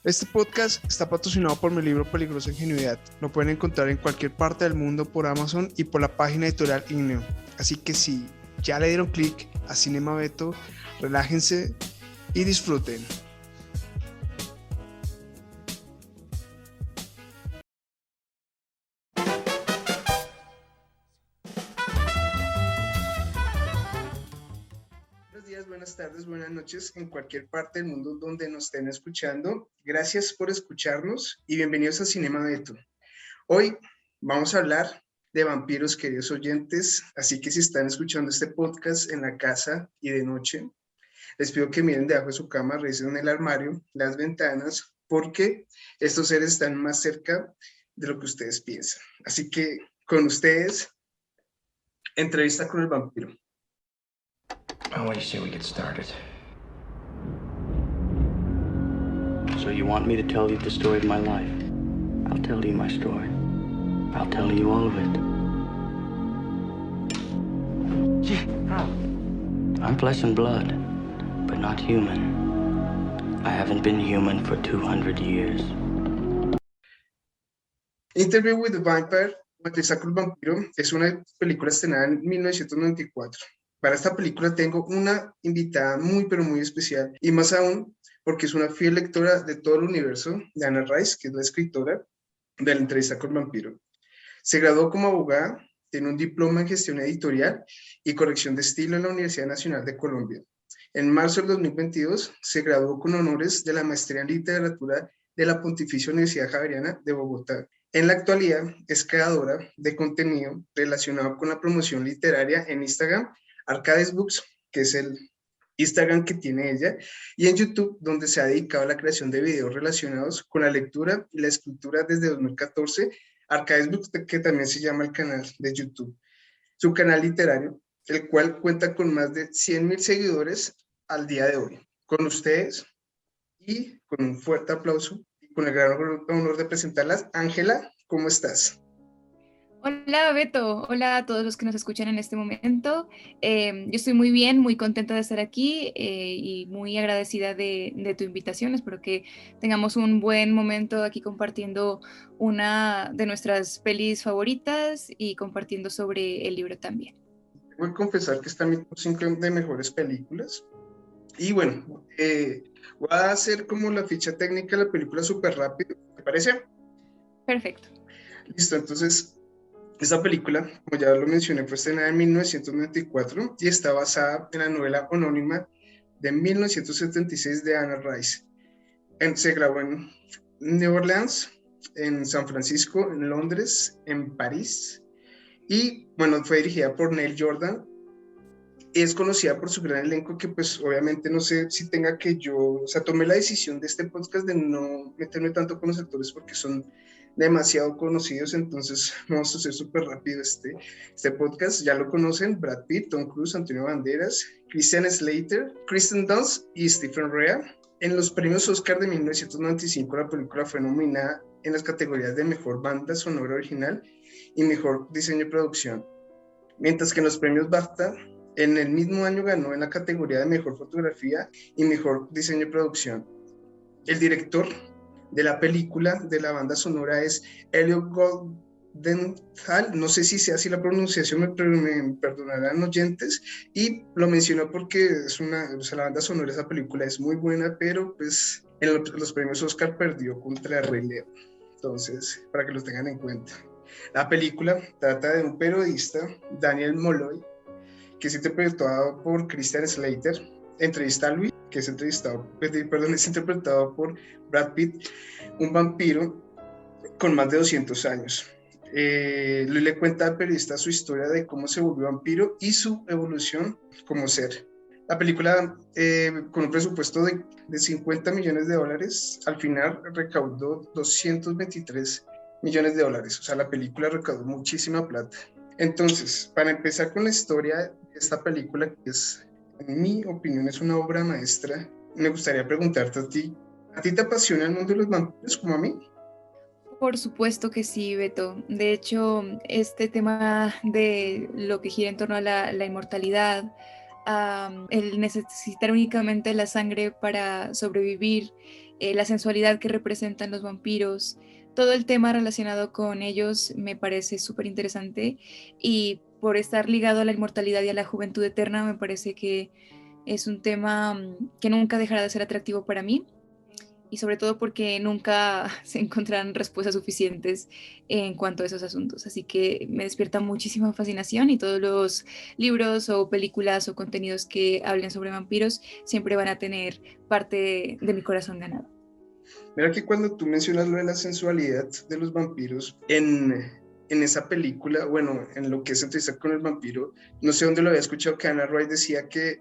Este podcast está patrocinado por mi libro Peligrosa Ingenuidad. Lo pueden encontrar en cualquier parte del mundo por Amazon y por la página editorial Igneo. Así que si ya le dieron clic a Cinema Beto, relájense y disfruten. Buenos días, buenas tardes, buenas noches en cualquier parte del mundo donde nos estén escuchando. Gracias por escucharnos y bienvenidos a Cinema Beto. Hoy vamos a hablar de vampiros, queridos oyentes, así que si están escuchando este podcast en la casa y de noche, les pido que miren debajo de su cama, revisen el armario, las ventanas, porque estos seres están más cerca de lo que ustedes piensan. Así que con ustedes, entrevista con el vampiro. What do you say we get started? So you want me to tell you the story of my life? I'll tell you my story. I'll tell you all of it. How? I'm flesh and blood, but not human. I haven't been human for 200 years. Interview with the Vampire, o Entrevista con el vampiro, es una película estrenada en 1994. Para esta película tengo una invitada muy, pero muy especial, y más aún porque es una fiel lectora de todo el universo de Anne Rice, que es la escritora de la Entrevista con el vampiro. Se graduó como abogada, tiene un diploma en gestión editorial y corrección de estilo en la Universidad Nacional de Colombia. En marzo del 2022 se graduó con honores de la maestría en literatura de la Pontificia Universidad Javeriana de Bogotá. En la actualidad es creadora de contenido relacionado con la promoción literaria en Instagram, Arcades Books, que es el Instagram que tiene ella, y en YouTube, donde se ha dedicado a la creación de videos relacionados con la lectura y la escritura desde 2014, Arcades Books, que también se llama el canal de YouTube. Su canal literario, el cual cuenta con más de 100,000 seguidores al día de hoy. Con ustedes, y con un fuerte aplauso, y con el gran honor de presentarlas, Ángela, ¿cómo estás? Hola Beto, hola a todos los que nos escuchan en este momento. Yo estoy muy bien, muy contenta de estar aquí y muy agradecida de tu invitación. Espero que tengamos un buen momento aquí compartiendo una de nuestras pelis favoritas y compartiendo sobre el libro también. Voy a confesar que está en mi top 5 de mejores películas. Y bueno, voy a hacer como la ficha técnica de la película súper rápido, ¿te parece? Perfecto. Listo, entonces, esta película, como ya lo mencioné, fue estrenada en 1994 y está basada en la novela homónima de 1976 de Anne Rice. Se grabó en New Orleans, en San Francisco, en Londres, en París, y bueno, fue dirigida por Neil Jordan. Es conocida por su gran elenco que pues obviamente no sé si tenga que yo, o sea, tomé la decisión de este podcast de no meterme tanto con los actores porque son demasiado conocidos, entonces vamos a hacer súper rápido este podcast. Ya lo conocen: Brad Pitt, Tom Cruise, Antonio Banderas, Christian Slater, Kristen Dunst y Stephen Rea. En los premios Oscar de 1995 la película fue nominada en las categorías de Mejor Banda Sonora Original y Mejor Diseño y Producción, mientras que en los premios BAFTA en el mismo año ganó en la categoría de Mejor Fotografía y Mejor Diseño y Producción. El director de la película, de la banda sonora, es Elliot Goldenthal. No sé si sea así la pronunciación, me perdonarán oyentes, y lo menciono porque es o sea, la banda sonora de esa película es muy buena, pero pues en los premios Oscar perdió contra Rey León. Entonces, para que los tengan en cuenta. La película trata de un periodista, Daniel Molloy, que es interpretado por Christian Slater, entrevista a Luis, que es es interpretado por Brad Pitt, un vampiro con más de 200 años. Luis le cuenta al periodista su historia de cómo se volvió vampiro y su evolución como ser. La película, con un presupuesto de 50 millones de dólares, al final recaudó 223 millones de dólares. O sea, la película recaudó muchísima plata. Entonces, para empezar con la historia de esta película, que es, en mi opinión, es una obra maestra, me gustaría preguntarte ¿a ti te apasiona el mundo de los vampiros como a mí? Por supuesto que sí, Beto. De hecho, este tema de lo que gira en torno a la inmortalidad, el necesitar únicamente la sangre para sobrevivir la sensualidad que representan los vampiros, todo el tema relacionado con ellos me parece súper interesante y por estar ligado a la inmortalidad y a la juventud eterna me parece que es un tema que nunca dejará de ser atractivo para mí y sobre todo porque nunca se encontrarán respuestas suficientes en cuanto a esos asuntos. Así que me despierta muchísima fascinación y todos los libros o películas o contenidos que hablen sobre vampiros siempre van a tener parte de mi corazón ganado. Mira que cuando tú mencionas lo de la sensualidad de los vampiros, en esa película, bueno, en lo que es Entrevista con el vampiro, no sé dónde lo había escuchado, que Anna Roy decía que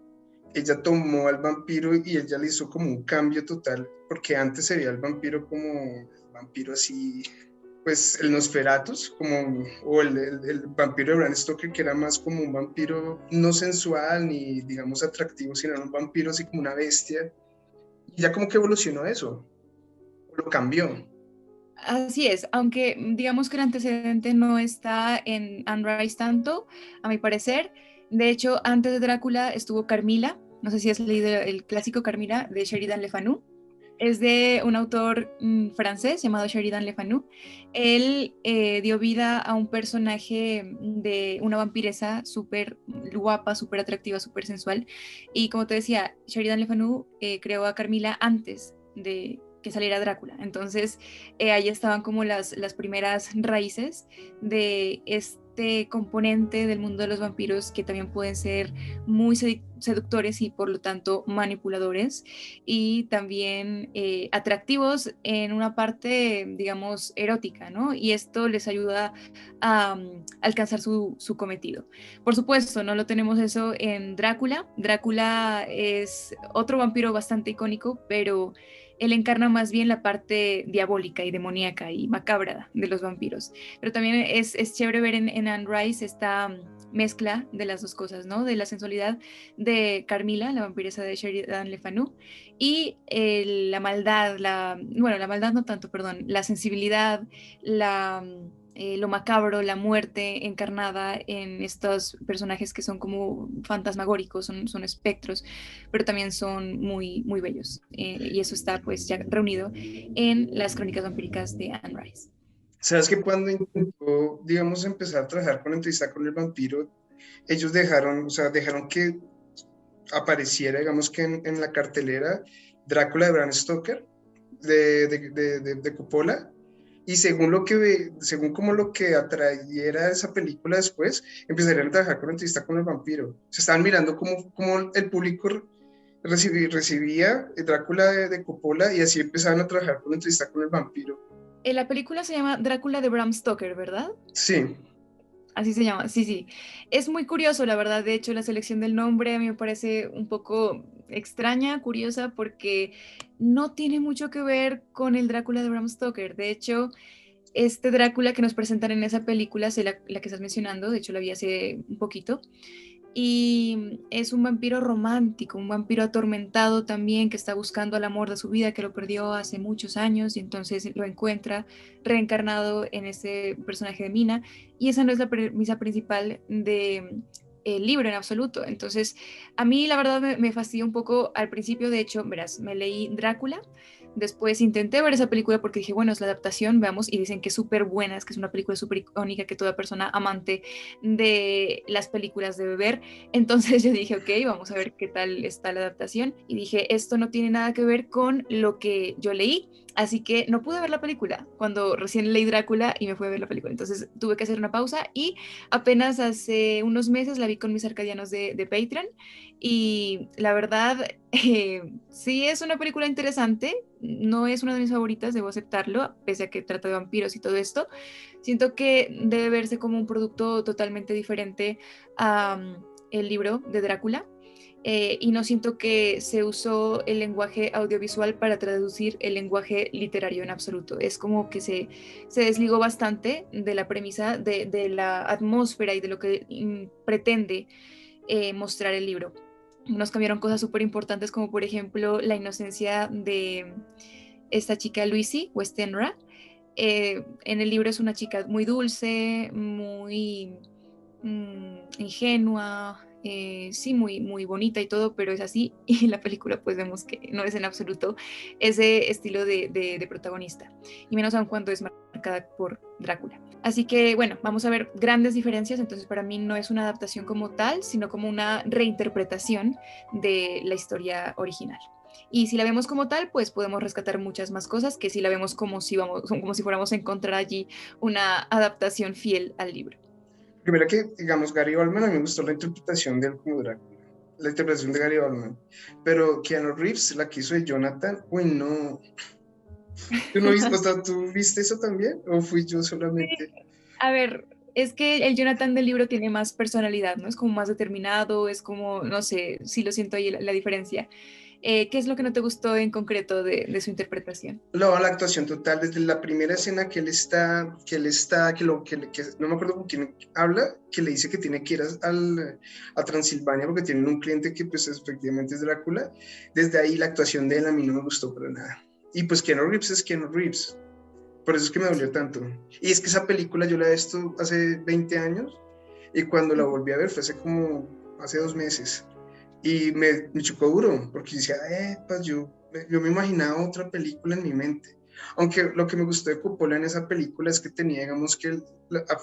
ella tomó al vampiro y ella le hizo como un cambio total, porque antes se veía al vampiro como el vampiro así, pues el Nosferatus, como, o el vampiro de Bram Stoker, que era más como un vampiro no sensual ni digamos atractivo, sino era un vampiro así como una bestia. Y ya como que evolucionó eso, lo cambió. Así es, aunque digamos que el antecedente no está en Anne Rice tanto, a mi parecer. De hecho, antes de Drácula estuvo Carmila. No sé si has leído el clásico Carmila de Sheridan Le Fanu. Es de un autor francés llamado Sheridan Le Fanu. Él dio vida a un personaje de una vampiresa súper guapa, súper atractiva, súper sensual. Y como te decía, Sheridan Le Fanu creó a Carmila antes de que saliera Drácula. Entonces, ahí estaban como las primeras raíces de este componente del mundo de los vampiros que también pueden ser muy seductores y por lo tanto manipuladores y también atractivos en una parte, digamos, erótica, ¿no? Y esto les ayuda a alcanzar su cometido. Por supuesto, no lo tenemos eso en Drácula. Drácula es otro vampiro bastante icónico, pero él encarna más bien la parte diabólica y demoníaca y macabra de los vampiros. Pero también es chévere ver en Anne Rice esta mezcla de las dos cosas, ¿no? De la sensualidad de Carmila, la vampiresa de Sheridan Le Fanu, y la maldad, bueno, la maldad no tanto, perdón, la sensibilidad, lo macabro, la muerte encarnada en estos personajes que son como fantasmagóricos, son espectros, pero también son muy, muy bellos. Y eso está pues ya reunido en las crónicas vampíricas de Anne Rice. Sabes que cuando intentó, digamos, empezar a trabajar con Entrevista con el vampiro, ellos dejaron, o sea, dejaron que apareciera, digamos que en la cartelera, Drácula de Bram Stoker, de Coppola, y según según como lo que atrayera esa película después, empezarían a trabajar con Entrevista con el vampiro. Se estaban mirando cómo el público recibía Drácula de Coppola y así empezaban a trabajar con Entrevista con el vampiro. La película se llama Drácula de Bram Stoker, ¿verdad? Sí, Así se llama, sí, sí. Es muy curioso, la verdad. De hecho, la selección del nombre a mí me parece un poco extraña, curiosa, porque no tiene mucho que ver con el Drácula de Bram Stoker. De hecho, este Drácula que nos presentan en esa película, es la que estás mencionando, de hecho la vi hace un poquito, y es un vampiro romántico, un vampiro atormentado también que está buscando al amor de su vida, que lo perdió hace muchos años y entonces lo encuentra reencarnado en ese personaje de Mina y esa no es la premisa principal de el libro en absoluto. Entonces, a mí la verdad me fastidió un poco al principio, de hecho, verás, me leí Drácula. Después intenté ver esa película porque dije, bueno, es la adaptación, veamos, y dicen que es súper buena, es que es una película súper icónica que toda persona amante de las películas debe ver. Entonces yo dije, ok, vamos a ver qué tal está la adaptación. Y dije, esto no tiene nada que ver con lo que yo leí, así que no pude ver la película cuando recién leí Drácula y me fui a ver la película. Entonces tuve que hacer una pausa y apenas hace unos meses la vi con mis arcadianos de Patreon y la verdad, sí es una película interesante, no es una de mis favoritas, debo aceptarlo, pese a que trata de vampiros y todo esto. Siento que debe verse como un producto totalmente diferente a el libro de Drácula. Y no siento que se usó el lenguaje audiovisual para traducir el lenguaje literario en absoluto. Es como que se desligó bastante de la premisa, de la atmósfera y de lo que pretende mostrar el libro. Nos cambiaron cosas súper importantes como por ejemplo la inocencia de esta chica Lucy Westenra. En el libro es una chica muy dulce, muy ingenua, sí, muy, muy bonita y todo, pero es así, y en la película pues vemos que no es en absoluto ese estilo de protagonista, y menos aun cuando es marcada por Drácula. Así que bueno, vamos a ver grandes diferencias. Entonces para mí no es una adaptación como tal, sino como una reinterpretación de la historia original. Y si la vemos como tal, pues podemos rescatar muchas más cosas que si la vemos como si fuéramos a encontrar allí una adaptación fiel al libro. Primero que, digamos, Gary Oldman, a mí me gustó la interpretación de él como Drácula, la interpretación de Gary Oldman, pero Keanu Reeves, la que hizo de Jonathan, uy, no. ¿Tú no viste, o sea, tú viste eso también? ¿O fui yo solamente? A ver, es que el Jonathan del libro tiene más personalidad, ¿no? Es como más determinado, es como, no sé, sí lo siento ahí la diferencia. ¿Qué es lo que no te gustó en concreto de su interpretación? La actuación total, desde la primera escena no me acuerdo con quién habla, que le dice que tiene que ir a Transilvania porque tienen un cliente que pues efectivamente es Drácula. Desde ahí la actuación de él a mí no me gustó para nada. Y pues Keanu Reeves es Keanu Reeves, por eso es que me dolió tanto. Y es que esa película yo la he visto hace 20 años y cuando la volví a ver fue hace 2 meses. Y me chocó duro, porque decía, pues yo me imaginaba otra película en mi mente. Aunque lo que me gustó de Coppola en esa película es que tenía, digamos, que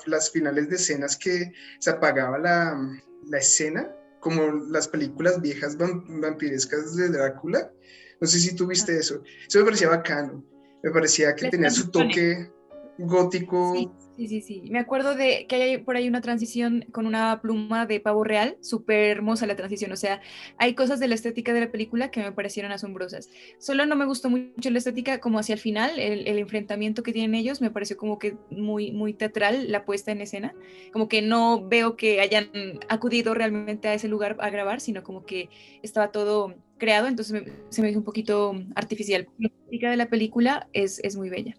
las finales de escenas que se apagaba la escena, como las películas viejas vampirescas de Drácula. No sé si tú viste eso. Eso me parecía bacano. Me parecía que Las tenía su transiciones. toque Sí, gótico. sí, sí, sí. Me acuerdo de que hay por ahí una transición con una pluma de pavo real, súper hermosa la transición. O sea, hay cosas de la estética de la película que me parecieron asombrosas. Solo no me gustó mucho la estética como hacia el final, el enfrentamiento que tienen ellos, me pareció como que muy, muy teatral la puesta en escena. Como que no veo que hayan acudido realmente a ese lugar a grabar, sino como que estaba todo creado, entonces se me hizo un poquito artificial. La estética de la película es muy bella.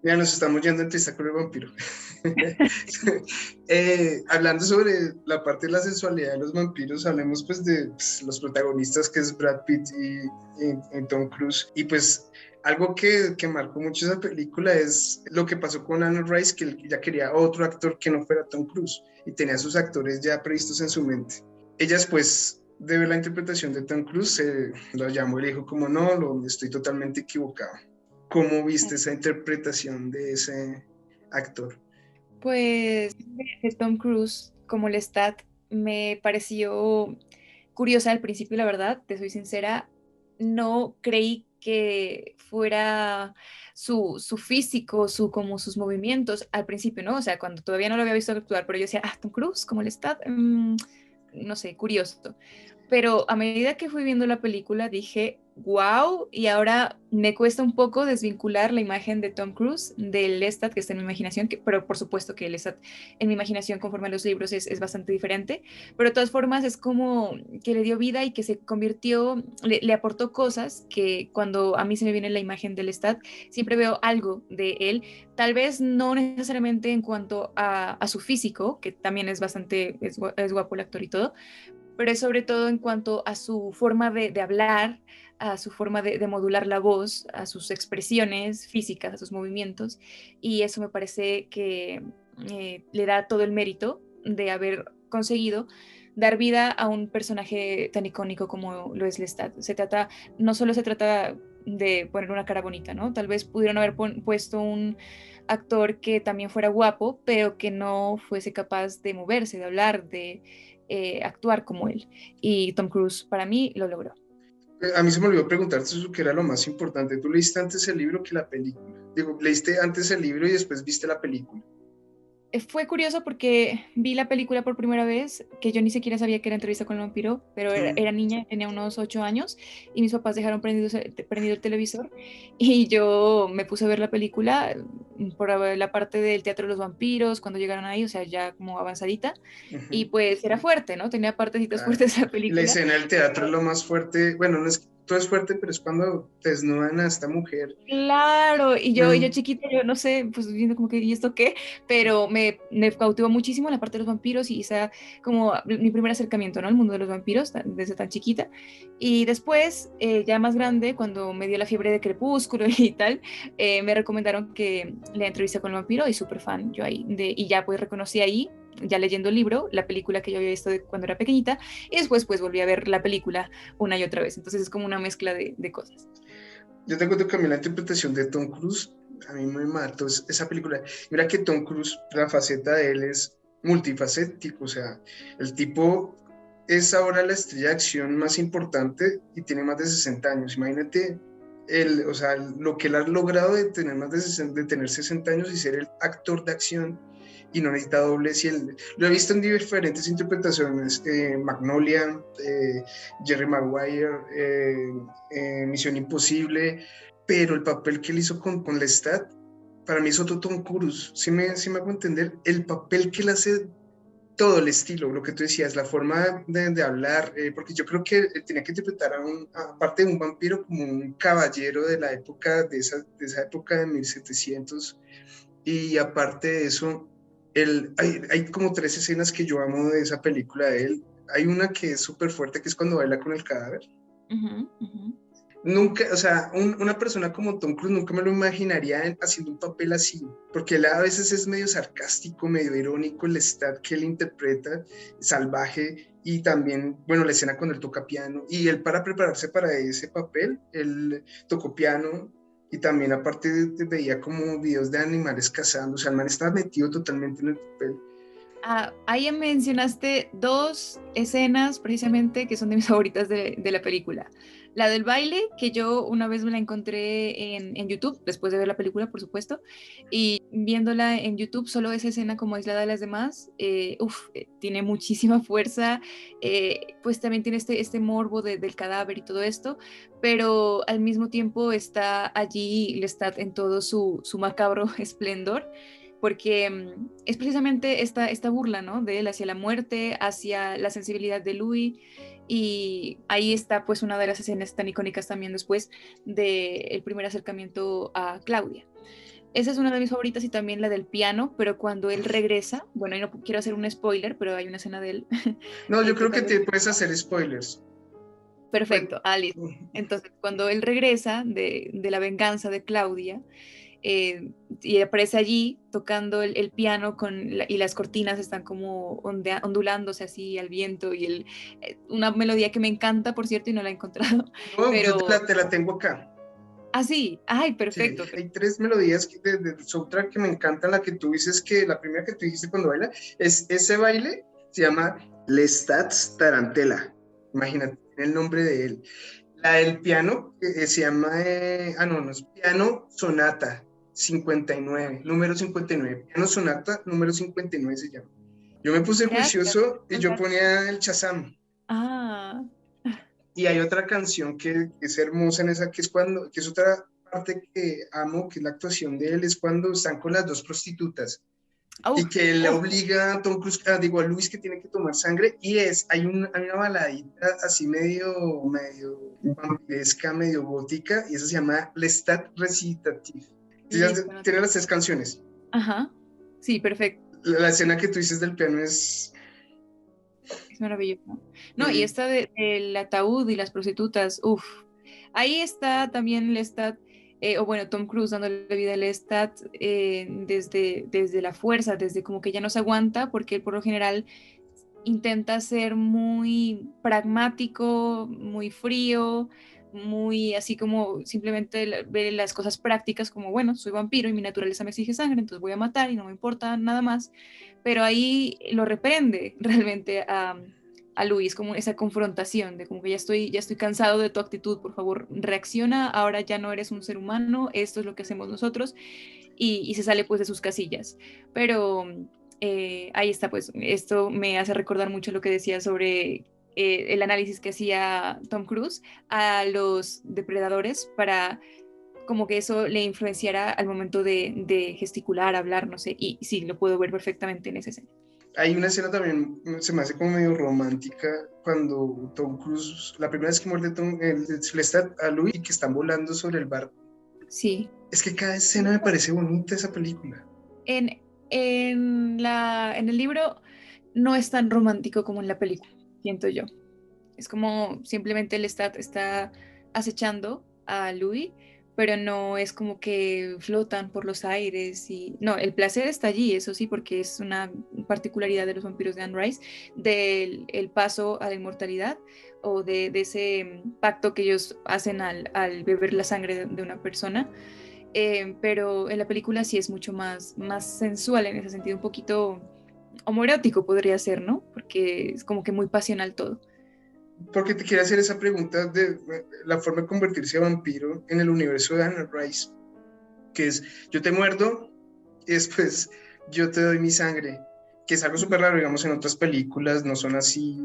Ya nos estamos yendo entre Saco y Vampiro. Hablando sobre la parte de la sensualidad de los vampiros, hablemos pues de pues, los protagonistas que es Brad Pitt y Tom Cruise. Y pues algo que marcó mucho esa película es lo que pasó con Anne Rice, que él ya quería otro actor que no fuera Tom Cruise y tenía sus actores ya previstos en su mente. Ella después de ver la interpretación de Tom Cruise, lo llamó y le dijo como no, estoy totalmente equivocado. ¿Cómo viste esa interpretación de ese actor? Pues de Tom Cruise como Lestat me pareció curiosa al principio, la verdad, te soy sincera, no creí que fuera su físico, como sus movimientos al principio, ¿no? O sea, cuando todavía no lo había visto actuar, pero yo decía, Tom Cruise como Lestat, no sé, curioso. Pero a medida que fui viendo la película dije, wow, y ahora me cuesta un poco desvincular la imagen de Tom Cruise del Lestat que está en mi imaginación, pero por supuesto que el Lestat en mi imaginación conforme a los libros es bastante diferente, pero de todas formas es como que le dio vida y que se convirtió, le aportó cosas que cuando a mí se me viene la imagen del Lestat, siempre veo algo de él, tal vez no necesariamente en cuanto a su físico, que también es bastante, es guapo el actor y todo, pero es sobre todo en cuanto a su forma de hablar, a su forma de modular la voz, a sus expresiones físicas, a sus movimientos, y eso me parece que le da todo el mérito de haber conseguido dar vida a un personaje tan icónico como lo es Lestat. No solo se trata de poner una cara bonita, ¿no? Tal vez pudieron haber puesto un actor que también fuera guapo, pero que no fuese capaz de moverse, de hablar, de actuar como él. Y Tom Cruise para mí lo logró. A mí se me olvidó preguntarte eso, que era lo más importante. ¿Tú leíste antes el libro que la película? Digo, leíste antes el libro y después viste la película. Fue curioso porque vi la película por primera vez, que yo ni siquiera sabía que era Entrevista con el vampiro, pero Mm. era niña, tenía unos 8 años y mis papás dejaron prendido el televisor y yo me puse a ver la película por la parte del Teatro de los Vampiros, cuando llegaron ahí, o sea, ya como avanzadita, y Ujú. pues era fuerte, ¿no? Tenía partecitas Claro. fuertes la Y la película. escena del teatro es lo más fuerte. Bueno, no es todo es fuerte, pero es cuando desnudan a esta mujer. Claro, y yo Mm. chiquita, yo no sé, pues viendo como que, ¿y esto qué? Pero me cautivó muchísimo la parte de los vampiros y esa como mi primer acercamiento, ¿no? Al mundo de los vampiros, desde tan chiquita. Y después, ya más grande, cuando me dio la fiebre de Crepúsculo y tal, me recomendaron que le entrevisté con el vampiro y súper fan yo ahí. Y ya pues reconocí ahí ya leyendo el libro, la película que yo había visto cuando era pequeñita, y después pues volví a ver la película una y otra vez. Entonces es como una mezcla de cosas. Yo te cuento que a mí la interpretación de Tom Cruise, a mí me mató esa película. Mira que Tom Cruise, la faceta de él es multifacético, o sea, el tipo es ahora la estrella de acción más importante y tiene más de 60 años. Imagínate o sea, lo que él ha logrado de tener más de 60, de tener 60 años y ser el actor de acción y no necesita dobles. Lo he visto en diferentes interpretaciones, Magnolia, Jerry Maguire, Misión Imposible, pero el papel que él hizo con Lestat, para mí es otro Tom Cruise. Sí me hago entender, el papel que él hace, todo el estilo, lo que tú decías, la forma de hablar, porque yo creo que él tenía que interpretar aparte de un vampiro, como un caballero de la época, de esa época de 1700, y aparte de eso, hay como tres escenas que yo amo de esa película de él. Hay una que es súper fuerte, que es cuando baila con el cadáver. Ujú, ujú. Nunca, o sea, una persona como Tom Cruise nunca me lo imaginaría haciendo un papel así, porque él a veces es medio sarcástico, medio irónico, el Stat que él interpreta, salvaje, y también, bueno, la escena cuando él toca piano, y él para prepararse para ese papel, él tocó piano, y también aparte veía como videos de animales cazando, o sea, el man estaba metido totalmente en el papel. Ahí mencionaste dos escenas precisamente que son de mis favoritas de la película. La del baile, que yo una vez me la encontré en YouTube, después de ver la película, por supuesto, y viéndola en YouTube, solo esa escena como aislada de las demás, tiene muchísima fuerza, pues también tiene este morbo del cadáver y todo esto, pero al mismo tiempo está allí Lestat en todo su macabro esplendor, porque es precisamente esta burla, ¿no? De él hacia la muerte, hacia la sensibilidad de Louis, y ahí está pues una de las escenas tan icónicas también después del primer acercamiento a Claudia. Esa es una de mis favoritas y también la del piano, pero cuando él regresa, bueno, y no quiero hacer un spoiler, pero hay una escena de él No, yo creo que tocando el te puedes piano. hacer spoilers. Bueno, Perfecto, Alice. Entonces, cuando él regresa de la venganza de Claudia, y aparece allí tocando el piano y las cortinas están como ondulándose así al viento y una melodía que me encanta, por cierto, y no la he encontrado, no, yo te pero la tengo acá. así, ay, Sí, perfecto. hay tres melodías del soundtrack que me encantan. La que tú dices que la primera que tú dijiste cuando baila es ese baile, se llama Lestat Tarantella. Imagínate el nombre de él. La del piano se llama, no es Piano Sonata 59, número 59. Piano Sonata número 59 se llama. Yo me puse Gracias. juicioso y yo ponía el Shazam. Ah, Y hay otra canción que es hermosa en esa, que es otra parte que amo, que es la actuación de él, es cuando están con las dos prostitutas y uf, que le uf. obliga a Tom Cruise, digo a Luis que tiene que tomar sangre y hay una baladita así medio vampiresca, medio gótica y eso se llama Lestat Recitative. Listo. No Tiene las tres canciones. Ajá, sí, perfecto. La escena que tú dices del piano es... Es maravilloso. No, y esta del ataúd y las prostitutas, uff. Ahí está también Lestat, o bueno, Tom Cruise dándole vida a Lestat desde la fuerza, desde como que ya no se aguanta, porque él por lo general intenta ser muy pragmático, muy frío, muy así como simplemente ver las cosas prácticas como, bueno, soy vampiro y mi naturaleza me exige sangre, entonces voy a matar y no me importa nada más, pero ahí lo reprende realmente a Luis, como esa confrontación de como que ya estoy cansado de tu actitud, por favor, reacciona, ahora ya no eres un ser humano, esto es lo que hacemos nosotros, y se sale pues de sus casillas. Pero ahí está, pues esto me hace recordar mucho lo que decía sobre el análisis que hacía Tom Cruise a los depredadores para como que eso le influenciara al momento de gesticular, hablar, no sé, y sí, lo puedo ver perfectamente en esa escena. Hay una escena también, se me hace como medio romántica, cuando Tom Cruise, la primera vez que muerde Lestat a Louis y que están volando sobre el barco. Sí. Es que cada escena me parece bonita esa película. En, en el libro no es tan romántico como en la película, siento yo. Es como simplemente está acechando a Louis, pero no es como que flotan por los aires y no, el placer está allí, eso sí, porque es una particularidad de los vampiros de Anne Rice, del el paso a la inmortalidad o de ese pacto que ellos hacen al beber la sangre de una persona. Pero en la película sí es mucho más sensual en ese sentido, un poquito homoerótico podría ser, ¿no? Porque es como que muy pasional todo. Porque te quiero hacer esa pregunta de la forma de convertirse a vampiro en el universo de Anne Rice, que es yo te muerdo y después yo te doy mi sangre, que es algo súper raro, digamos, en otras películas no son así,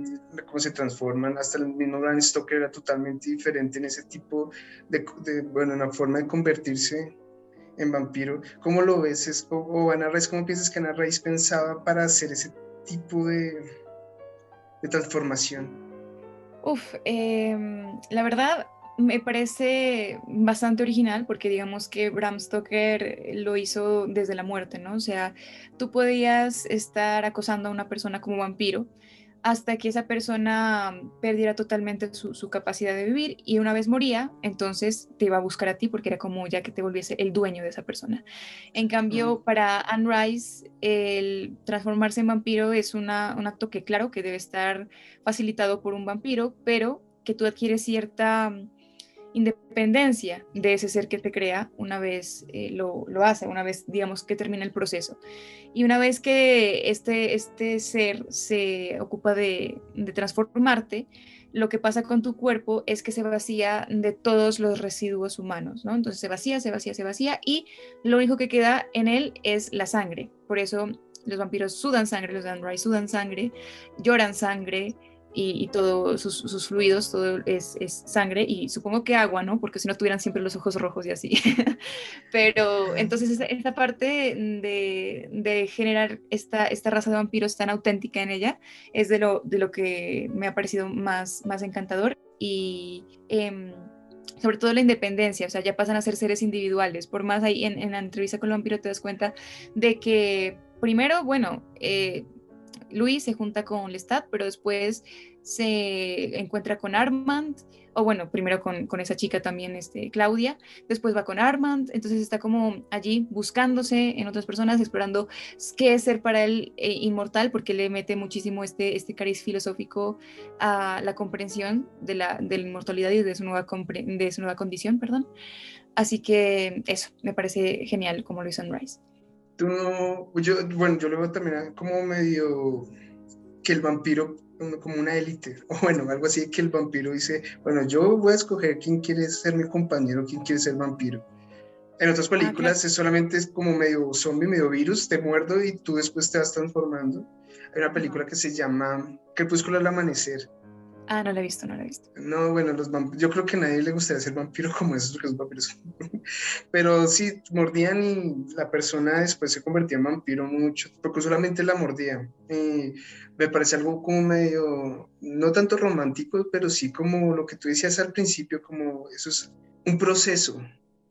cómo se transforman, hasta el mismo Bram Stoker era totalmente diferente en ese tipo bueno, en la forma de convertirse en vampiro. ¿Cómo lo ves? O Anne Rice, ¿cómo piensas que Anne Rice pensaba para hacer ese tipo de transformación? La verdad me parece bastante original porque digamos que Bram Stoker lo hizo desde la muerte, ¿no? O sea, tú podías estar acosando a una persona como vampiro hasta que esa persona perdiera totalmente su capacidad de vivir y una vez moría, entonces te iba a buscar a ti porque era como ya que te volviese el dueño de esa persona. En Mm. cambio, para Anne Rice, el transformarse en vampiro es un acto que claro que debe estar facilitado por un vampiro, pero que tú adquieres cierta independencia de ese ser que te crea una vez lo hace, una vez digamos que termina el proceso. Y una vez que este ser se ocupa de transformarte, lo que pasa con tu cuerpo es que se vacía de todos los residuos humanos, ¿no? Entonces se vacía, se vacía, se vacía y lo único que queda en él es la sangre. Por eso los vampiros sudan sangre, los Anne Rice sudan sangre, lloran sangre, y todos sus fluidos, todo es sangre y supongo que agua, ¿no? Porque si no tuvieran siempre los ojos rojos y así. Pero entonces esta parte de generar esta raza de vampiros tan auténtica en ella es de lo que me ha parecido más encantador y sobre todo la independencia, o sea, ya pasan a ser seres individuales. Por más ahí en la entrevista con el vampiro te das cuenta de que primero, bueno, Luis se junta con Lestat, pero después se encuentra con Armand, o bueno, primero con esa chica también, Claudia, después va con Armand, entonces está como allí buscándose en otras personas, explorando qué es ser para él inmortal, porque le mete muchísimo este cariz filosófico a la comprensión de la inmortalidad y de su nueva condición, perdón. Así que eso, me parece genial como lo hizo Anne Rice. Tú no, bueno, yo lo veo también como medio que el vampiro, como una élite, o bueno, algo así, que el vampiro dice, bueno, yo voy a escoger quién quiere ser mi compañero, quién quiere ser vampiro. En otras Ah, claro. películas es solamente es como medio zombie, medio virus, te muerdo y tú después te vas transformando. Hay una Ajá. película que se llama Crepúsculo al amanecer. Ah, no la he visto, no la he visto. No, bueno, yo creo que a nadie le gustaría ser vampiro como esos, porque los vampiros. Pero sí, mordían y la persona después se convertía en vampiro mucho, porque solamente la mordía. Me parece algo como medio, no tanto romántico, pero sí como lo que tú decías al principio, como eso es un proceso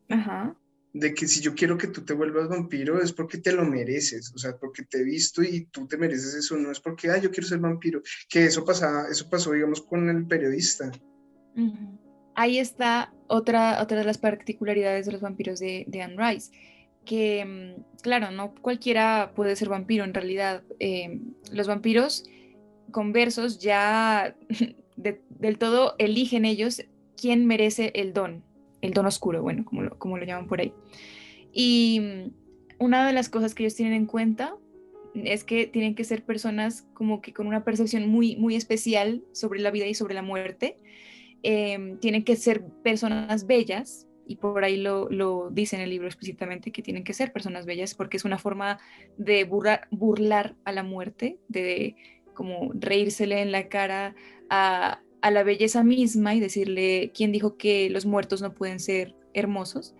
Ajá. de que si yo quiero que tú te vuelvas vampiro es porque te lo mereces, o sea, porque te he visto y tú te mereces eso, no es porque, yo quiero ser vampiro, que eso pasó, digamos, con el periodista. Ujú. Ahí está otra de las particularidades de los vampiros de Anne Rice, que claro, no cualquiera puede ser vampiro en realidad. Los vampiros conversos ya del todo eligen ellos quién merece el don oscuro, bueno, como lo llaman por ahí. Y una de las cosas que ellos tienen en cuenta es que tienen que ser personas como que con una percepción muy especial sobre la vida y sobre la muerte. Tienen que ser personas bellas, y por ahí lo dice en el libro explícitamente, que tienen que ser personas bellas, porque es una forma de burlar a la muerte, de como reírsele en la cara a la belleza misma y decirle, ¿quién dijo que los muertos no pueden ser hermosos?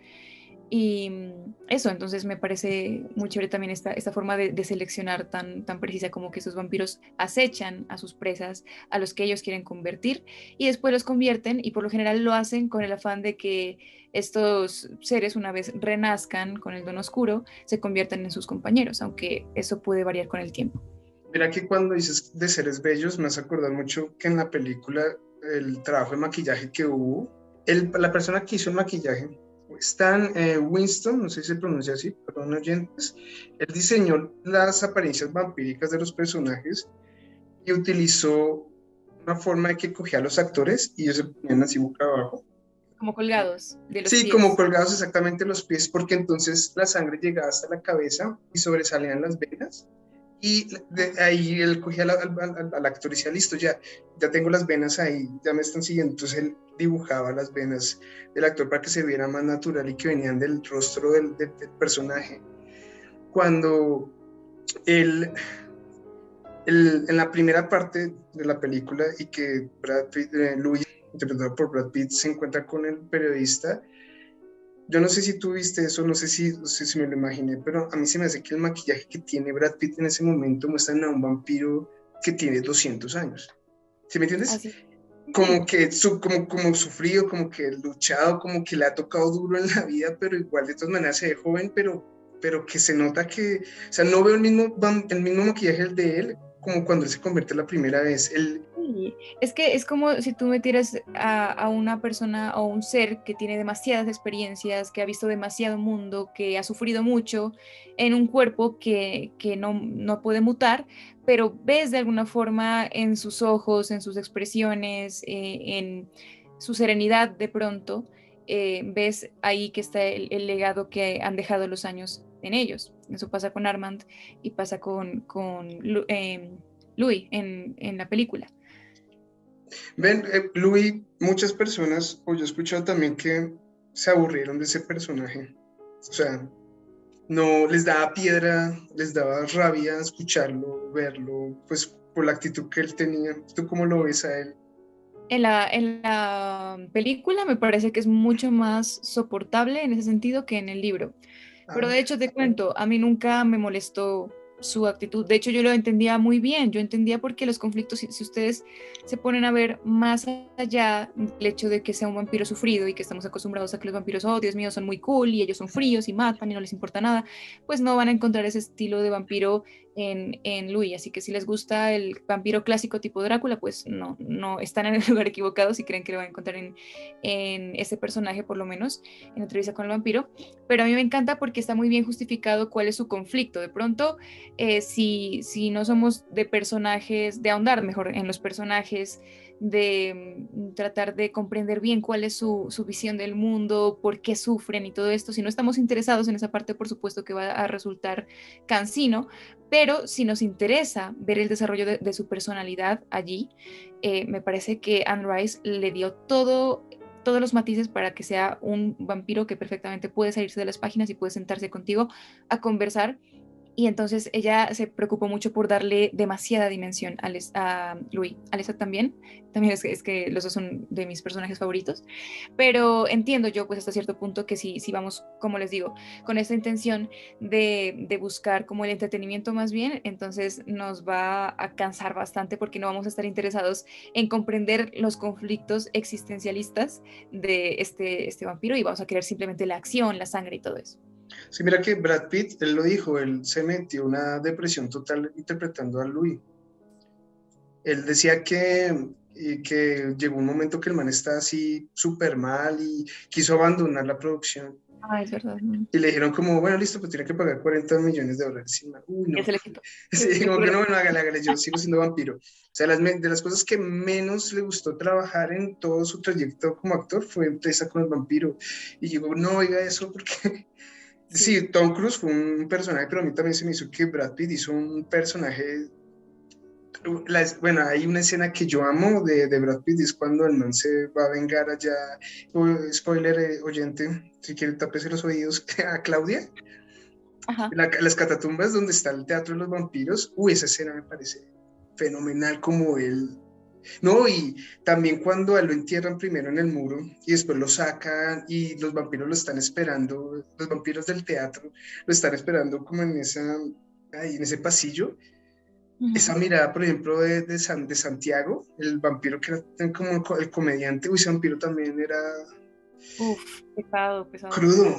Y eso, entonces me parece muy chévere también esta forma de seleccionar tan precisa, como que esos vampiros acechan a sus presas, a los que ellos quieren convertir, y después los convierten, y por lo general lo hacen con el afán de que estos seres, una vez renazcan con el don oscuro, se conviertan en sus compañeros, aunque eso puede variar con el tiempo. Mira que cuando dices de seres bellos, me hace acordar mucho que en la película el trabajo de maquillaje que hubo, la persona que hizo el maquillaje Stan Winston, no sé si se pronuncia así, perdón oyentes, él diseñó las apariencias vampíricas de los personajes y utilizó una forma de que cogía a los actores y ellos se ponían así boca abajo. como colgados de los Sí, como pies. colgados exactamente los pies, porque entonces la sangre llegaba hasta la cabeza y sobresalían las venas. Y de ahí él cogía al actor y decía, listo, ya tengo las venas ahí, ya me están siguiendo. Entonces él dibujaba las venas del actor para que se viera más natural y que venían del rostro del personaje. Cuando él, en la primera parte de la película y que Brad Pitt, Louis, interpretado por Brad Pitt, se encuentra con el periodista, yo no sé si tú viste eso, no sé si me lo imaginé, pero a mí se me hace que el maquillaje que tiene Brad Pitt en ese momento muestra a un vampiro que tiene 200 años. ¿Sí me entiendes? Así. Sí. Como que como sufrido, como que luchado, como que le ha tocado duro en la vida, pero igual de todas maneras se ve joven, pero que se nota que, o sea, no veo el mismo maquillaje de él como cuando él se convierte la primera vez. Sí, es que es como si tú metieras a una persona o un ser que tiene demasiadas experiencias, que ha visto demasiado mundo, que ha sufrido mucho en un cuerpo que no puede mutar, pero ves de alguna forma en sus ojos, en sus expresiones, en su serenidad de pronto, ves ahí que está el legado que han dejado los años en ellos. Eso pasa con Armand y pasa con Louis en la película. Ven, Louis, muchas personas, o yo he escuchado también que se aburrieron de ese personaje. O sea, no les daba piedra, les daba rabia escucharlo, verlo, pues por la actitud que él tenía. ¿Tú cómo lo ves a él? En la película me parece que es mucho más soportable en ese sentido que en el libro. Pero Ah, de hecho te cuento, a mí nunca me molestó su actitud. De hecho yo lo entendía muy bien. Yo entendía por qué los conflictos, si ustedes se ponen a ver más allá del hecho de que sea un vampiro sufrido y que estamos acostumbrados a que los vampiros, oh Dios mío, son muy cool y ellos son fríos y matan y no les importa nada, pues no van a encontrar ese estilo de vampiro en Louis. Así que si les gusta el vampiro clásico tipo Drácula, pues no están en el lugar equivocado si creen que lo van a encontrar en ese personaje, por lo menos en entrevista con el vampiro. Pero a mí me encanta porque está muy bien justificado cuál es su conflicto. De pronto, si no somos de personajes, de ahondar mejor en los personajes, de tratar de comprender bien cuál es su visión del mundo, por qué sufren y todo esto, si no estamos interesados en esa parte, por supuesto que va a resultar cansino, pero si nos interesa ver el desarrollo de su personalidad allí, me parece que Anne Rice le dio todos los matices para que sea un vampiro que perfectamente puede salirse de las páginas y puede sentarse contigo a conversar. Y entonces ella se preocupó mucho por darle demasiada dimensión a Louis. Alessa también es que los dos son de mis personajes favoritos, pero entiendo yo pues hasta cierto punto que si vamos, como les digo, con esta intención de buscar como el entretenimiento más bien, entonces nos va a cansar bastante porque no vamos a estar interesados en comprender los conflictos existencialistas de este vampiro y vamos a querer simplemente la acción, la sangre y todo eso. sí, mira que Brad Pitt, él lo dijo, él se metió una depresión total interpretando a Louis. Él decía que llegó un momento que el man estaba así súper mal y quiso abandonar la producción. Ah, es verdad. Y le dijeron como, bueno, listo, pues tiene que pagar 40 millones de dólares. Y, uy, Ya no. se le quitó. Sí, Qué como que no, cruel. bueno, hágale, yo sigo siendo vampiro. O sea, de las cosas que menos le gustó trabajar en todo su trayecto como actor fue empresa con el vampiro. Y llegó, no oiga eso, porque Sí. sí, Tom Cruise fue un personaje, pero a mí también se me hizo que Brad Pitt hizo un personaje. Bueno, hay una escena que yo amo de Brad Pitt, es cuando el man se va a vengar allá. Spoiler, oyente, si quiere tapese los oídos a Claudia. Ajá. Las catatumbas donde está el teatro de los vampiros, esa escena me parece fenomenal como él. No, y también cuando a él lo entierran primero en el muro y después lo sacan y los vampiros lo están esperando, los vampiros del teatro lo están esperando como ahí en ese pasillo. Esa Ujú. mirada, por ejemplo, de Santiago, el vampiro que era como el comediante, ese vampiro también era Uf, pesado, pesado. crudo,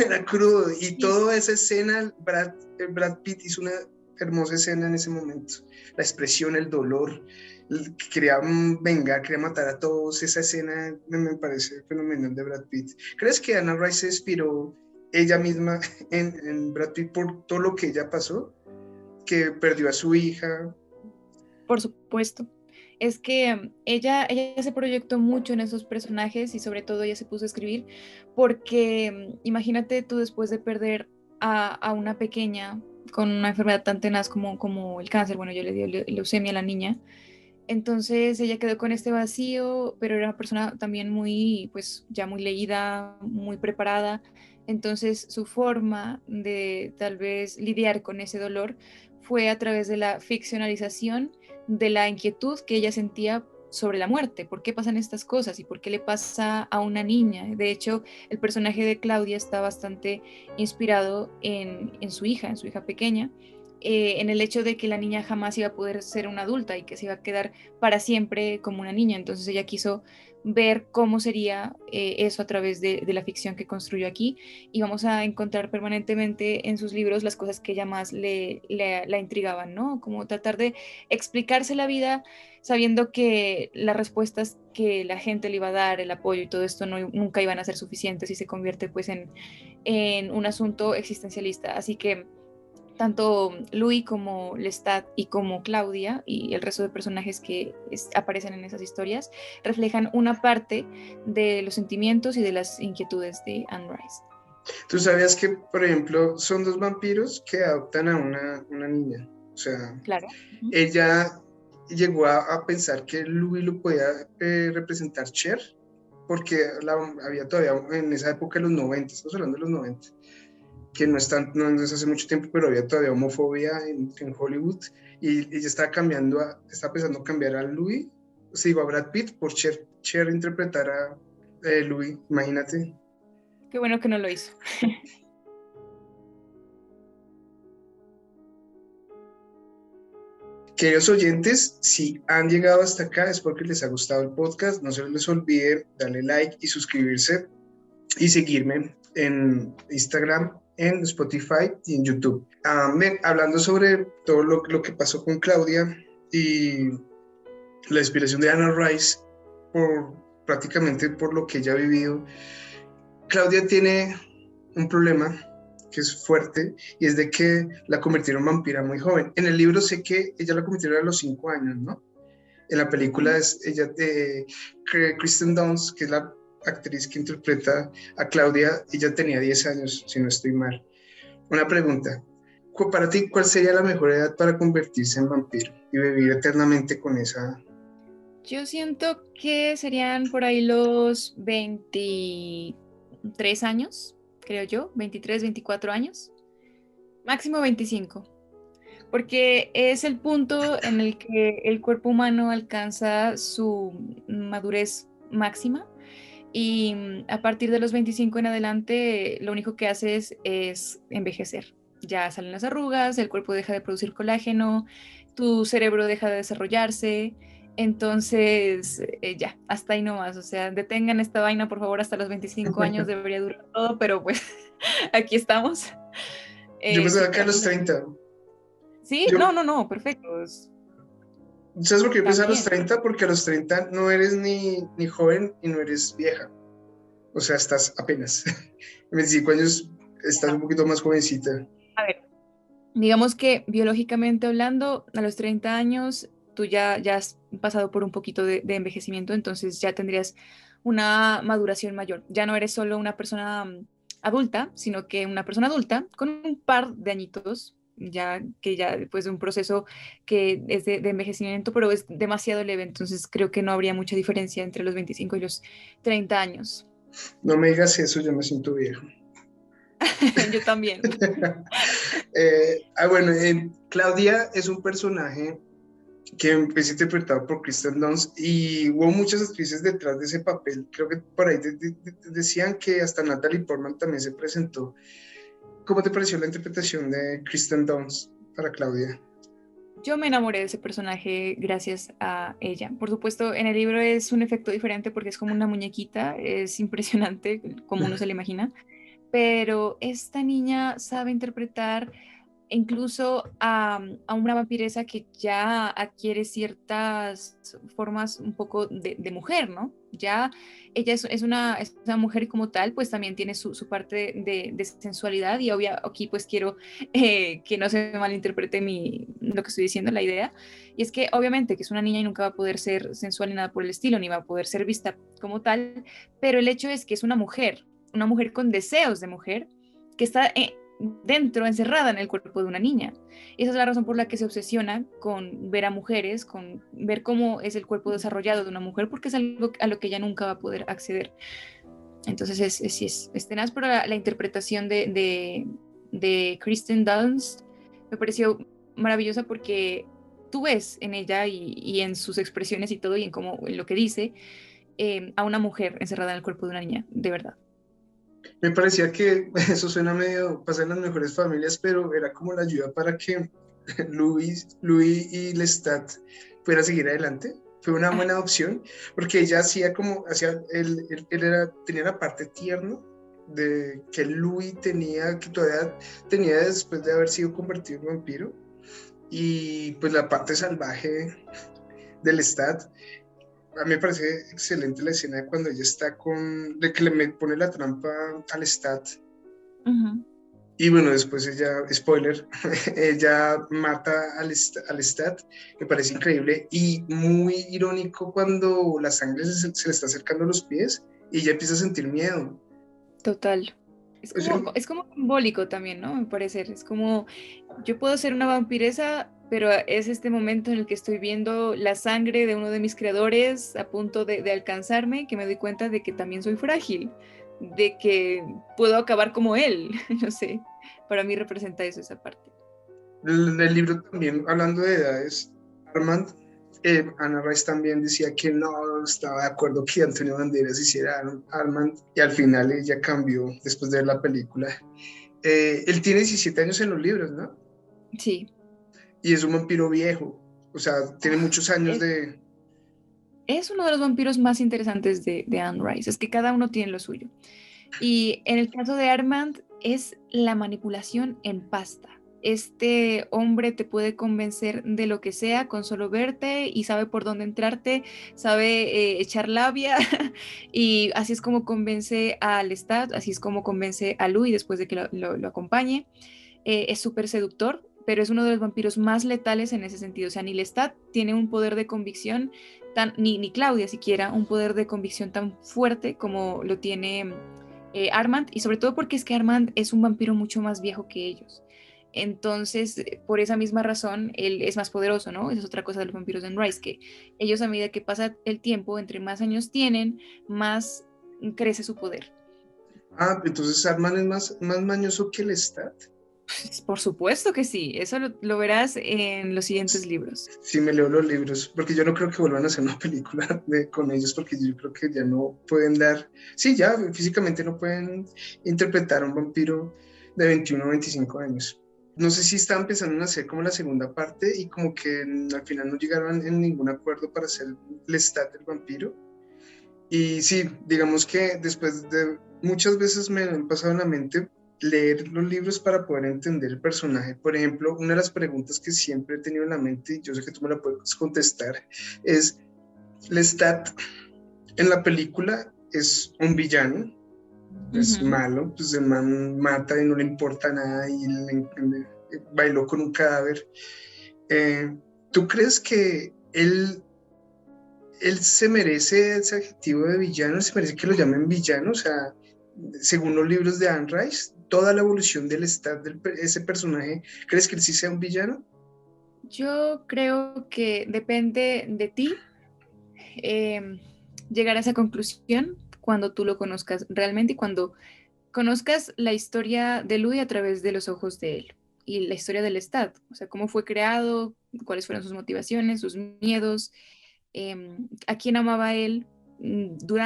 era crudo. Y Sí. toda esa escena, Brad Pitt hizo una hermosa escena en ese momento. La expresión, el dolor. que quería vengar, quería matar a todos. Esa escena me parece fenomenal de Brad Pitt. ¿Crees que Anna Rice se inspiró ella misma en Brad Pitt por todo lo que ella pasó? Que perdió a su hija. Por supuesto. Es que ella se proyectó mucho en esos personajes y sobre todo ella se puso a escribir porque imagínate tú después de perder a una pequeña con una enfermedad tan tenaz como el cáncer, bueno, yo le di leucemia a la niña, entonces ella quedó con este vacío, pero era una persona también muy, pues ya muy leída, muy preparada. Entonces su forma de tal vez lidiar con ese dolor fue a través de la ficcionalización de la inquietud que ella sentía sobre la muerte, por qué pasan estas cosas y por qué le pasa a una niña. De hecho, el personaje de Claudia está bastante inspirado en su hija pequeña, en el hecho de que la niña jamás iba a poder ser una adulta y que se iba a quedar para siempre como una niña. Entonces ella quiso ver cómo sería eso a través de la ficción que construyó aquí y vamos a encontrar permanentemente en sus libros las cosas que ella más la intrigaban, ¿no? Como tratar de explicarse la vida sabiendo que las respuestas que la gente le iba a dar, el apoyo y todo esto nunca iban a ser suficientes y se convierte pues en un asunto existencialista. Así que tanto Louis como Lestat y como Claudia y el resto de personajes que aparecen en esas historias reflejan una parte de los sentimientos y de las inquietudes de Anne Rice. ¿Tú sabías que, por ejemplo, son dos vampiros que adoptan a una niña? O sea, Claro. ella llegó a pensar que Louis lo podía representar Cher, porque había todavía en esa época, de los 90, estamos hablando de los 90, que no es hace mucho tiempo, pero había todavía homofobia en Hollywood, y ella estaba estaba pensando cambiar a Louis, o sea, iba a Brad Pitt por Cher. Cher interpretar a Louis, imagínate. Qué bueno que no lo hizo. Queridos oyentes, si han llegado hasta acá es porque les ha gustado el podcast. No se les olvide darle like y suscribirse y seguirme en Instagram, en Spotify y en YouTube. Hablando sobre todo lo que pasó con Claudia y la inspiración de Anna Rice, prácticamente por lo que ella ha vivido. Claudia tiene un problema que es fuerte, y es de que la convirtieron en vampira muy joven. En el libro sé que ella la convirtieron a los 5 años, ¿no? En la película es ella, Kristen Dunst, que es la actriz que interpreta a Claudia, ella tenía 10 años, si no estoy mal. Una pregunta, para ti, ¿cuál sería la mejor edad para convertirse en vampiro y vivir eternamente con esa? Yo siento que serían por ahí los 23 años, creo yo, 23, 24 años, máximo 25. Porque es el punto en el que el cuerpo humano alcanza su madurez máxima y a partir de los 25 en adelante lo único que hace es envejecer. Ya salen las arrugas, el cuerpo deja de producir colágeno, tu cerebro deja de desarrollarse, entonces ya, hasta ahí nomás, o sea, detengan esta vaina por favor hasta los 25 años, debería durar todo, pero pues aquí estamos. Yo Sí, pensaba que a los 30. ¿sí? Yo, No, perfecto. ¿Sabes por qué empecé a los También. 30? Porque a los 30 no eres ni joven y no eres vieja. O sea, estás apenas. En 25 años estás un poquito más jovencita. A ver, digamos que biológicamente hablando, a los 30 años tú ya has pasado por un poquito de envejecimiento, entonces ya tendrías una maduración mayor. Ya no eres solo una persona adulta, sino que una persona adulta con un par de añitos, ya que ya después de un proceso que es de envejecimiento, pero es demasiado leve, entonces creo que no habría mucha diferencia entre los 25 y los 30 años. No me digas eso, yo me siento viejo. Yo también. Bueno, Claudia es un personaje que es interpretado por Kristen Dunst, y hubo muchas actrices detrás de ese papel. Creo que por ahí decían que hasta Natalie Portman también se presentó. ¿Cómo te pareció la interpretación de Kristen Dunst para Claudia? Yo me enamoré de ese personaje gracias a ella. Por supuesto, en el libro es un efecto diferente porque es como una muñequita, es impresionante como uno se le imagina, pero esta niña sabe interpretar incluso a una vampiresa que ya adquiere ciertas formas un poco de mujer, ¿no? Ya ella es una mujer como tal, pues también tiene su parte de sensualidad y obvio, aquí pues quiero que no se malinterprete lo que estoy diciendo, la idea, y es que obviamente que es una niña y nunca va a poder ser sensual ni nada por el estilo, ni va a poder ser vista como tal, pero el hecho es que es una mujer con deseos de mujer, que está dentro, encerrada en el cuerpo de una niña. Esa es la razón por la que se obsesiona con ver a mujeres, con ver cómo es el cuerpo desarrollado de una mujer, porque es algo a lo que ella nunca va a poder acceder. Entonces es tenaz, pero la interpretación de Kristen Dunst me pareció maravillosa porque tú ves en ella y en sus expresiones y todo y en lo que dice a una mujer encerrada en el cuerpo de una niña, de verdad. Me parecía que eso suena medio, pasa en las mejores familias, pero era como la ayuda para que Louis y Lestat puedan seguir adelante. Fue una Ah, buena opción, porque ella hacía como, tenía la parte tierna de que Louis tenía, que todavía tenía después de haber sido convertido en vampiro, y pues la parte salvaje del Lestat. A mí me parece excelente la escena de cuando ella está de que le pone la trampa al Stat. uh-huh. Y bueno, después ella, spoiler, ella mata al Stat. Me parece increíble y muy irónico cuando la sangre se le está acercando a los pies y ella empieza a sentir miedo. Total. Es Es como simbólico también, ¿no? Me parece. Es como, yo puedo ser una vampiresa, pero es este momento en el que estoy viendo la sangre de uno de mis creadores a punto de alcanzarme, que me doy cuenta de que también soy frágil, de que puedo acabar como él. No sé, para mí representa eso, esa parte. el libro también, hablando de edades, Armand, Anna Rice también decía que no estaba de acuerdo que Antonio Banderas hiciera Armand y al final ella cambió después de ver la película. Él tiene 17 años en los libros, ¿no? Sí. Y es un vampiro viejo, o sea, tiene Uf, muchos años de... es uno de los vampiros más interesantes de Anne Rice. Es que cada uno tiene lo suyo. Y en el caso de Armand es la manipulación en pasta. Este hombre te puede convencer de lo que sea con solo verte y sabe por dónde entrarte, sabe echar labia y así es como convence a Lestat, así es como convence a Louis después de que lo acompañe. Es súper seductor, pero es uno de los vampiros más letales en ese sentido. O sea, ni Lestat tiene un poder de convicción ni Claudia siquiera, un poder de convicción tan fuerte como lo tiene Armand, y sobre todo porque es que Armand es un vampiro mucho más viejo que ellos. Entonces, por esa misma razón, él es más poderoso, ¿no? Esa es otra cosa de los vampiros de Anne Rice, que ellos a medida que pasa el tiempo, entre más años tienen, más crece su poder. Ah, entonces Armand es más mañoso que el Stat. Pues, por supuesto que sí, eso lo verás en los siguientes libros. Sí, me leo los libros, porque yo no creo que vuelvan a hacer una película con ellos, porque yo creo que ya no pueden dar, sí, ya físicamente no pueden interpretar a un vampiro de 21 o 25 años. No sé si estaban pensando en hacer como la segunda parte y como que al final no llegaron en ningún acuerdo para hacer el Stat del vampiro. Y sí, digamos que después de muchas veces me han pasado en la mente leer los libros para poder entender el personaje. Por ejemplo, una de las preguntas que siempre he tenido en la mente, y yo sé que tú me la puedes contestar, es, Lestat en la película es un villano, es Ujú. malo, pues el man mata y no le importa nada y bailó con un cadáver. ¿Tú crees que él se merece ese adjetivo de villano, se merece que lo llamen villano? O sea, según los libros de Anne Rice, toda la evolución del Stat de ese personaje, ¿crees que él sí sea un villano? Yo creo que depende de ti llegar a esa conclusión cuando tú lo conozcas realmente y cuando conozcas la historia de Louis a través de los ojos de él y la historia del Estado, o sea, cómo fue creado, cuáles fueron sus motivaciones, sus miedos, a quién amaba él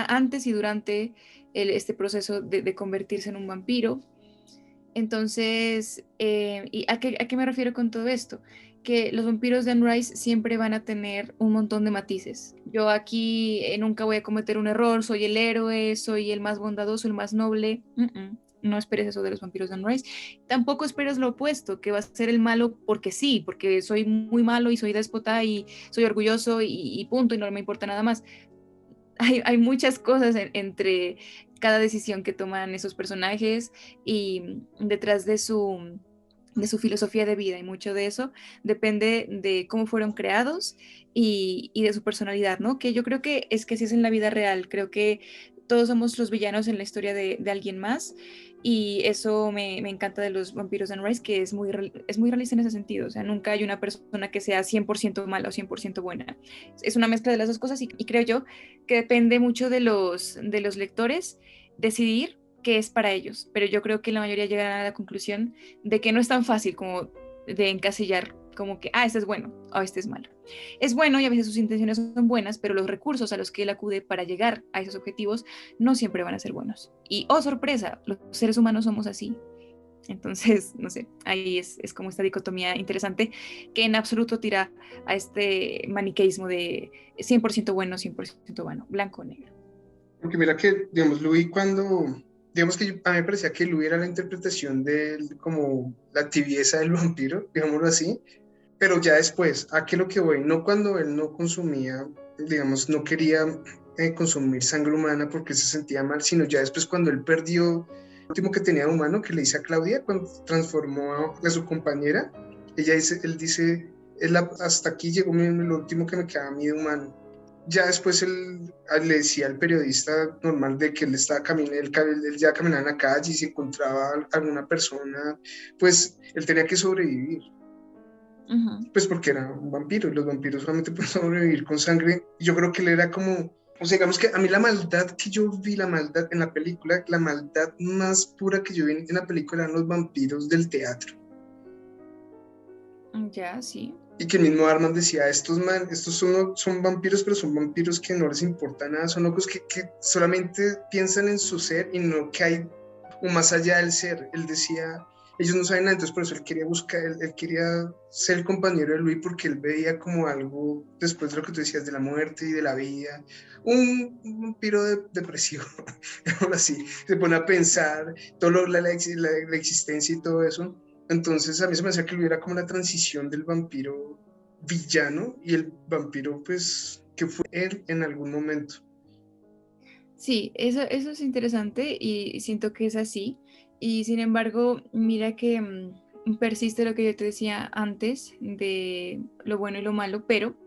antes y durante este proceso de convertirse en un vampiro. Entonces, ¿y a qué me refiero con todo esto? Que los vampiros de Anne Rice siempre van a tener un montón de matices. Yo aquí nunca voy a cometer un error, soy el héroe, soy el más bondadoso, el más noble. no esperes eso de los vampiros de Anne Rice. Tampoco esperes lo opuesto, que va a ser el malo porque sí, porque soy muy malo y soy déspota y soy orgulloso y punto, y no me importa nada más. Hay muchas cosas entre cada decisión que toman esos personajes y detrás de su filosofía de vida, y mucho de eso depende de cómo fueron creados y de su personalidad, ¿no? Que yo creo que así es en la vida real, creo que todos somos los villanos en la historia de alguien más, y eso me encanta de los vampiros de Anne Rice, que es muy realista en ese sentido, o sea, nunca hay una persona que sea 100% mala o 100% buena, es una mezcla de las dos cosas, y creo yo que depende mucho de los lectores decidir qué es para ellos, pero yo creo que la mayoría llegarán a la conclusión de que no es tan fácil como de encasillar, como que, este es bueno o este es malo. Es bueno y a veces sus intenciones son buenas, pero los recursos a los que él acude para llegar a esos objetivos no siempre van a ser buenos. Y, oh sorpresa, los seres humanos somos así. Entonces, no sé, ahí es como esta dicotomía interesante que en absoluto tira a este maniqueísmo de 100% bueno, 100% bueno, blanco o negro. Porque mira que, digamos, Louis digamos que a mí me parecía que Louis era la interpretación de él, como la tibieza del vampiro, digámoslo así, pero ya después, ¿a qué es lo que voy? No cuando él no consumía, digamos, no quería consumir sangre humana porque se sentía mal, sino ya después cuando él perdió lo último que tenía de humano, que le dice a Claudia, cuando transformó a su compañera, él dice, hasta aquí llegó lo último que me quedaba a mí de humano. Ya después le decía al periodista normal de que él estaba caminando, él ya caminaba en la calle y si encontraba a alguna persona, pues él tenía que sobrevivir. Uh-huh. Pues porque era un vampiro y los vampiros solamente pueden sobrevivir con sangre. Yo creo que él era como, o sea, digamos que a mí la maldad que yo vi, la maldad en la película, la maldad más pura que yo vi en la película eran los vampiros del teatro. Ya, sí. Y que el mismo Arman decía, estos son vampiros, pero son vampiros que no les importa nada, son locos que solamente piensan en su ser y no que hay un más allá del ser. Él decía, ellos no saben nada, entonces por eso él quería buscar, él quería ser el compañero de Luis porque él veía como algo, después de lo que tú decías, de la muerte y de la vida, un vampiro depresivo, así, se pone a pensar todo la existencia y todo eso. Entonces a mí se me hacía que hubiera como la transición del vampiro villano y el vampiro pues que fue él en algún momento. Sí, eso es interesante y siento que es así. Y sin embargo, mira que persiste lo que yo te decía antes de lo bueno y lo malo, pero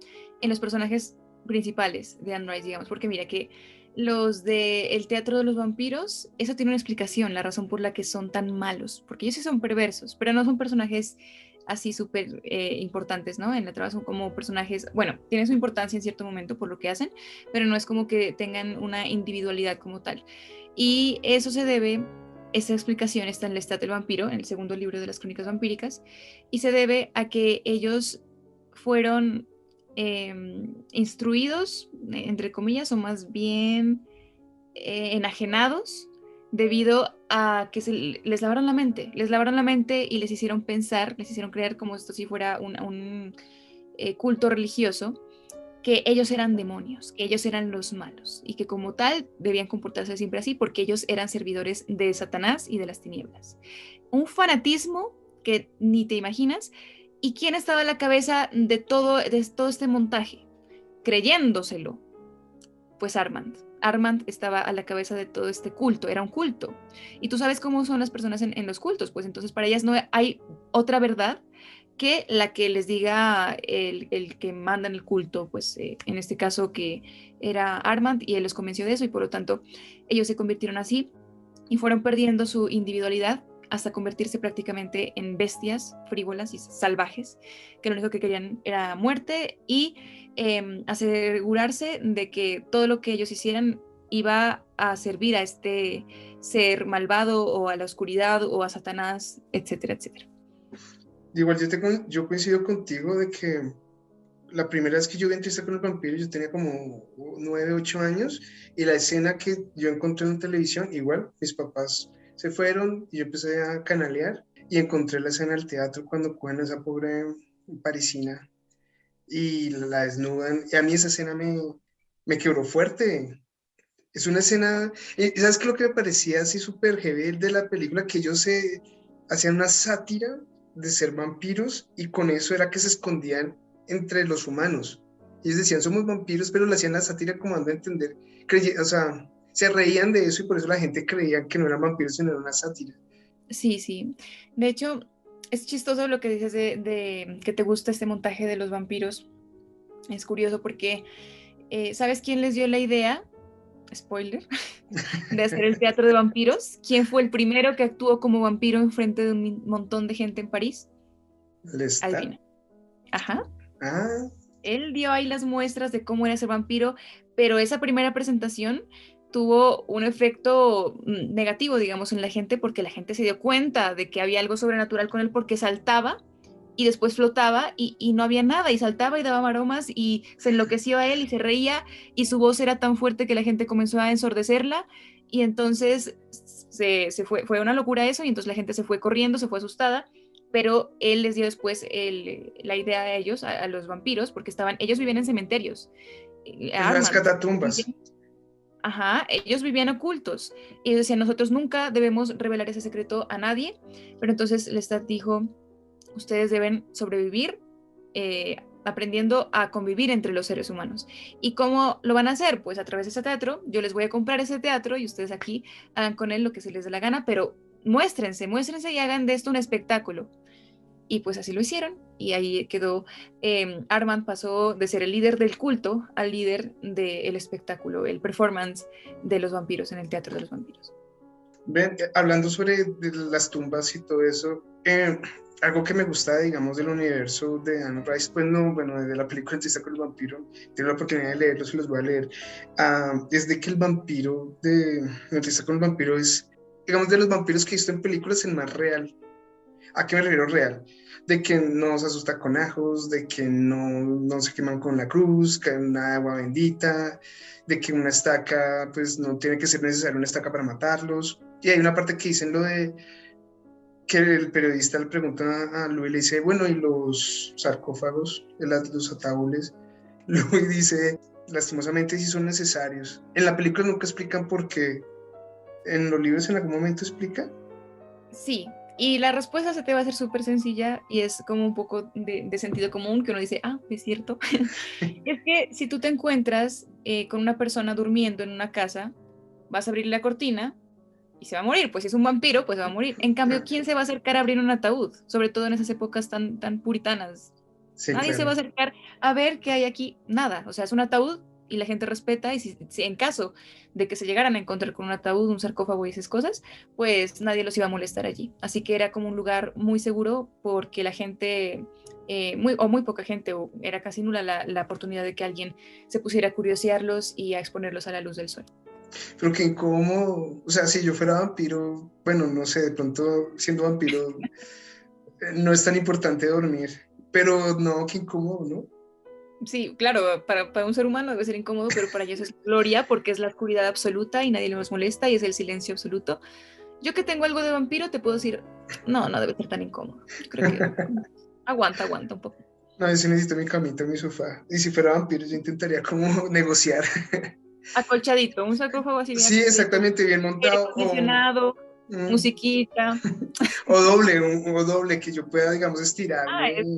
en los personajes principales de Anne Rice, digamos, porque mira que los del teatro de los vampiros, eso tiene una explicación, la razón por la que son tan malos, porque ellos sí son perversos, pero no son personajes así súper importantes, ¿no? En la trama son como personajes, bueno, tienen su importancia en cierto momento por lo que hacen, pero no es como que tengan una individualidad como tal. Y eso se debe, esa explicación está en Lestat el vampiro, en el segundo libro de las crónicas vampíricas, y se debe a que ellos fueron instruidos, entre comillas, o más bien enajenados debido a que les lavaron la mente y les hicieron pensar, les hicieron creer como esto si fuera un culto religioso, que ellos eran demonios, que ellos eran los malos y que como tal debían comportarse siempre así porque ellos eran servidores de Satanás y de las tinieblas. Un fanatismo que ni te imaginas. ¿Y quién estaba a la cabeza de todo este montaje? Creyéndoselo, pues Armand estaba a la cabeza de todo este culto, era un culto. Y tú sabes cómo son las personas en los cultos, pues entonces para ellas no hay otra verdad que la que les diga el que manda en el culto, pues en este caso que era Armand, y él los convenció de eso y por lo tanto ellos se convirtieron así y fueron perdiendo su individualidad hasta convertirse prácticamente en bestias frívolas y salvajes, que lo único que querían era muerte y asegurarse de que todo lo que ellos hicieran iba a servir a este ser malvado o a la oscuridad o a Satanás, etcétera, etcétera. Igual yo coincido contigo de que la primera vez que yo vi entrevista con el vampiro yo tenía como 9, 8 años y la escena que yo encontré en televisión, igual mis papás se fueron y yo empecé a canalear y encontré la escena del teatro cuando cogen a esa pobre parisina y la desnudan y a mí esa escena me quebró fuerte Es una escena, ¿sabes qué? Lo que me parecía así súper heavy de la película, que ellos hacían una sátira de ser vampiros y con eso era que se escondían entre los humanos. Ellos decían, somos vampiros, pero le hacían la sátira como dando a entender, o sea, se reían de eso y por eso la gente creía que no eran vampiros, sino era una sátira. Sí, sí. De hecho, es chistoso lo que dices de que te gusta este montaje de los vampiros. Es curioso porque, ¿sabes quién les dio la idea? Spoiler, de hacer el teatro de vampiros. ¿Quién fue el primero que actuó como vampiro en frente de un montón de gente en París? ¿Lestat? Adivina. Ajá. Ah, Él dio ahí las muestras de cómo era ser vampiro, pero esa primera presentación tuvo un efecto negativo, digamos, en la gente, porque la gente se dio cuenta de que había algo sobrenatural con él porque saltaba y después flotaba y no había nada, y saltaba y daba maromas y se enloqueció a él y se reía y su voz era tan fuerte que la gente comenzó a ensordecerla y entonces fue una locura eso y entonces la gente se fue corriendo, se fue asustada, pero él les dio después la idea a ellos, a los vampiros, porque ellos vivían en cementerios, en las Armand. catatumbas. Ajá, ellos vivían ocultos y ellos decían, nosotros nunca debemos revelar ese secreto a nadie, pero entonces Lestat dijo, ustedes deben sobrevivir aprendiendo a convivir entre los seres humanos. ¿Y cómo lo van a hacer? Pues a través de ese teatro, yo les voy a comprar ese teatro y ustedes aquí hagan con él lo que se les dé la gana, pero muéstrense y hagan de esto un espectáculo. Y pues así lo hicieron y ahí quedó, Armand pasó de ser el líder del culto al líder del espectáculo, el performance de los vampiros en el teatro de los vampiros. Ven, hablando sobre de las tumbas y todo eso, algo que me gusta, digamos, del universo de Anne Rice, pues no, bueno, de la película Entrevista con el vampiro, tengo la oportunidad de leerlos y los voy a leer, es de que el vampiro de Entrevista con el vampiro es, digamos, de los vampiros que he visto en películas, el más real. ¿A qué me refiero real? De que no se asusta con ajos, de que no se queman con la cruz, que una agua bendita, de que una estaca, pues no tiene que ser necesaria una estaca para matarlos. Y hay una parte que dicen lo de que el periodista le pregunta a Louis, le dice, bueno, ¿y los sarcófagos, los ataúdes? Louis dice, lastimosamente sí son necesarios. En la película nunca explican por qué. ¿En los libros en algún momento explica? Sí, y la respuesta se te va a hacer súper sencilla y es como un poco de sentido común que uno dice, ah, es cierto. Es que si tú te encuentras con una persona durmiendo en una casa, vas a abrir la cortina y se va a morir, pues si es un vampiro, pues se va a morir. En cambio, ¿quién se va a acercar a abrir un ataúd? Sobre todo en esas épocas tan puritanas. Sí, Nadie se va a claro. acercar a ver qué hay aquí, nada. O sea, es un ataúd y la gente respeta y si en caso de que se llegaran a encontrar con un ataúd, un sarcófago y esas cosas, pues nadie los iba a molestar allí. Así que era como un lugar muy seguro porque la gente, muy poca gente, o era casi nula la oportunidad de que alguien se pusiera a curiosearlos y a exponerlos a la luz del sol. Pero qué incómodo, o sea, si yo fuera vampiro, bueno, no sé, de pronto siendo vampiro no es tan importante dormir, pero no, qué incómodo, ¿no? Sí, claro, para un ser humano debe ser incómodo, pero para ellos es gloria porque es la oscuridad absoluta y nadie los molesta y es el silencio absoluto. Yo que tengo algo de vampiro te puedo decir, no, no debe ser tan incómodo. Yo creo que aguanta un poco. No, yo sí necesito mi camita, mi sofá, y si fuera vampiro yo intentaría como negociar. Acolchadito, un sarcófago así bien Sí, acolchadito, exactamente, bien aire montado, acondicionado, mm, musiquita. o doble, que yo pueda, digamos, Ah, estirarme. eso.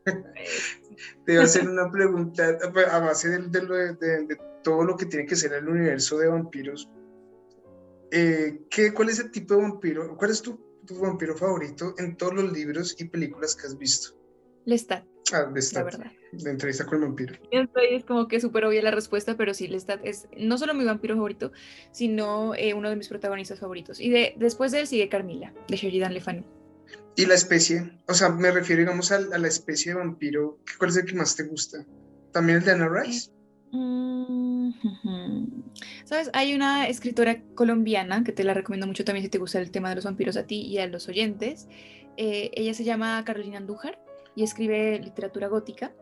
Eso. Te iba a hacer una pregunta, pues, a base de todo lo que tiene que ser el universo de vampiros. ¿Cuál es el tipo de vampiro? ¿Cuál es tu vampiro favorito en todos los libros y películas que has visto? Lestat, De la esta, verdad. de entrevista con el vampiro. Es como que súper obvia la respuesta, pero sí, Lestat es no solo mi vampiro favorito, sino uno de mis protagonistas favoritos. Y después de él sigue Carmilla, de Sheridan Le Fanu. Y la especie, o sea, me refiero, digamos, a la especie de vampiro. ¿Cuál es el que más te gusta? ¿También el de Anna Eh, Rice? ¿Sabes? Hay una escritora colombiana que te la recomiendo mucho también si te gusta el tema de los vampiros a ti y a los oyentes. Ella se llama Carolina Andújar y escribe literatura gótica.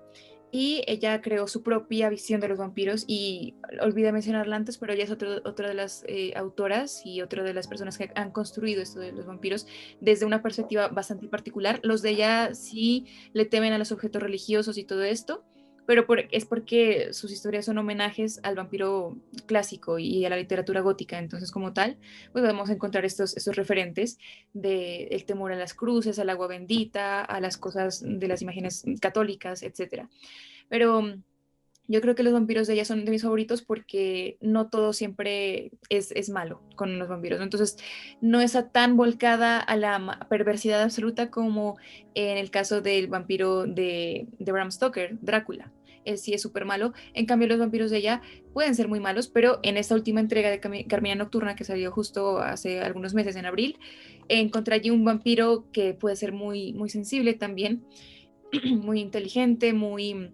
Y ella creó su propia visión de los vampiros y olvidé mencionarla antes, pero ella es otra de las autoras y otra de las personas que han construido esto de los vampiros desde una perspectiva bastante particular. Los de ella sí le temen a los objetos religiosos y todo esto, pero es porque sus historias son homenajes al vampiro clásico y a la literatura gótica. Entonces, como tal, pues vamos a encontrar estos referentes del temor a las cruces, al agua bendita, a las cosas de las imágenes católicas, etcétera. Pero yo creo que los vampiros de ella son de mis favoritos porque no todo siempre es malo con los vampiros, ¿no? Entonces, no está tan volcada a la perversidad absoluta como en el caso del vampiro de Bram Stoker, Drácula. Él sí es súper malo. En cambio, los vampiros de ella pueden ser muy malos, pero en esta última entrega de Carmina Nocturna, que salió justo hace algunos meses, en abril, encontré allí un vampiro que puede ser muy, muy sensible también, muy inteligente, muy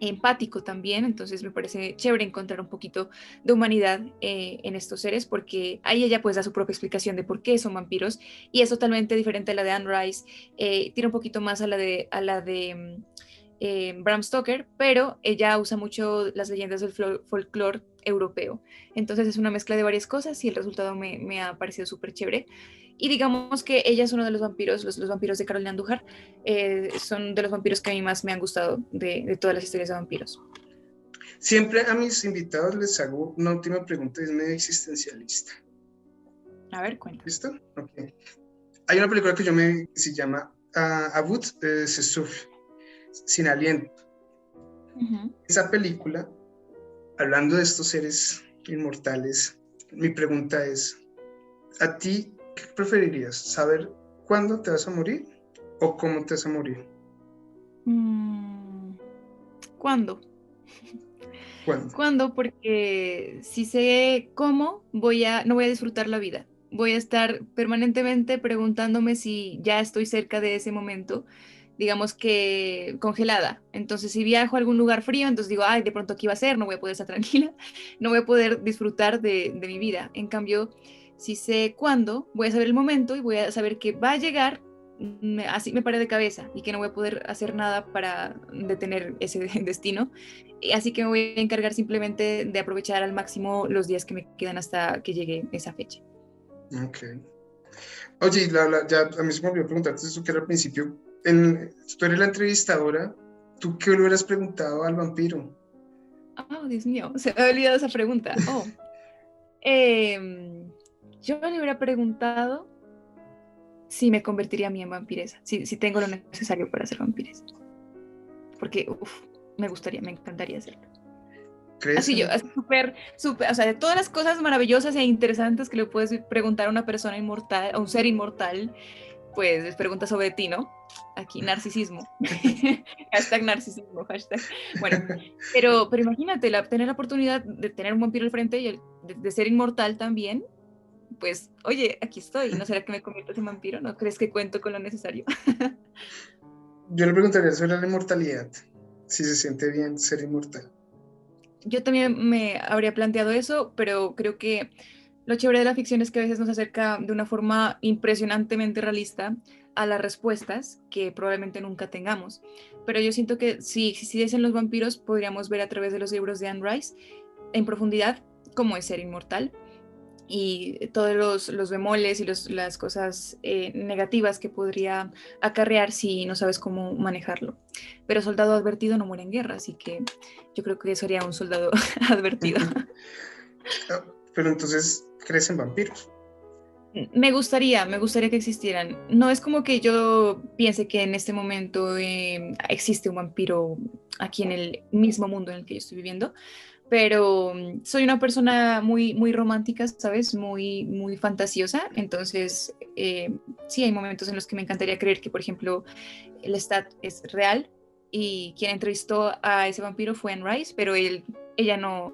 empático también. Entonces me parece chévere encontrar un poquito de humanidad en estos seres, porque ahí ella pues da su propia explicación de por qué son vampiros, y es totalmente diferente a la de Anne Rice. Tira un poquito más a la de Bram Stoker, pero ella usa mucho las leyendas del folclore europeo. Entonces es una mezcla de varias cosas y el resultado me ha parecido súper chévere. Y digamos que ella es uno de los vampiros, los vampiros de Carolina Andújar, son de los vampiros que a mí más me han gustado de todas las historias de vampiros. Siempre a mis invitados les hago una última pregunta, es medio existencialista. A ver, cuenta. ¿Listo? Ok. Hay una película que se llama Abut Sesuf, Sin Aliento. Esa película, hablando de estos seres inmortales, mi pregunta es, ¿a ti qué preferirías? ¿Saber cuándo te vas a morir o cómo te vas a morir? ¿Cuándo? ¿Cuándo? ¿Cuándo? Porque si sé cómo, no voy a disfrutar la vida. Voy a estar permanentemente preguntándome si ya estoy cerca de ese momento, digamos que congelada. Entonces, si viajo a algún lugar frío, entonces digo, ay, de pronto aquí va a ser, no voy a poder estar tranquila, no voy a poder disfrutar de mi vida. En cambio, si sé cuándo, voy a saber el momento y voy a saber que va a llegar, así me paré de cabeza y que no voy a poder hacer nada para detener ese destino. Así que me voy a encargar simplemente de aprovechar al máximo los días que me quedan hasta que llegue esa fecha. Ok. Oye, ya a mí se me olvidó preguntarte eso que era al principio. Tú eres la entrevistadora, ¿tú qué le hubieras preguntado al vampiro? Oh, Dios mío, se me ha olvidado esa pregunta. Yo le hubiera preguntado si me convertiría a mí en vampiresa, si tengo lo necesario para ser vampiresa. Porque, me encantaría hacerlo. ¿Crees? Así yo, súper, o sea, de todas las cosas maravillosas e interesantes que le puedes preguntar a una persona inmortal, a un ser inmortal, pues les preguntas sobre ti, ¿no? Aquí, narcisismo. Hashtag narcisismo, hashtag. Bueno, pero imagínate, tener la oportunidad de tener un vampiro al frente y de ser inmortal también, pues, oye, aquí estoy, ¿no será que me convierto en vampiro? ¿No crees que cuento con lo necesario? Yo le preguntaría sobre la inmortalidad, si se siente bien ser inmortal. Yo también me habría planteado eso, pero creo que lo chévere de la ficción es que a veces nos acerca de una forma impresionantemente realista a las respuestas que probablemente nunca tengamos. Pero yo siento que si existiesen los vampiros, podríamos ver a través de los libros de Anne Rice en profundidad cómo es ser inmortal y todos los bemoles y las cosas negativas que podría acarrear si no sabes cómo manejarlo. Pero soldado advertido no muere en guerra, así que yo creo que sería un soldado advertido. Pero entonces, ¿crees en vampiros? Me gustaría que existieran. No es como que yo piense que en este momento existe un vampiro aquí en el mismo mundo en el que yo estoy viviendo, pero soy una persona muy, muy romántica, ¿sabes? Muy, muy fantasiosa. Entonces, sí, hay momentos en los que me encantaría creer que, por ejemplo, el Lestat es real y quien entrevistó a ese vampiro fue Anne Rice, pero ella no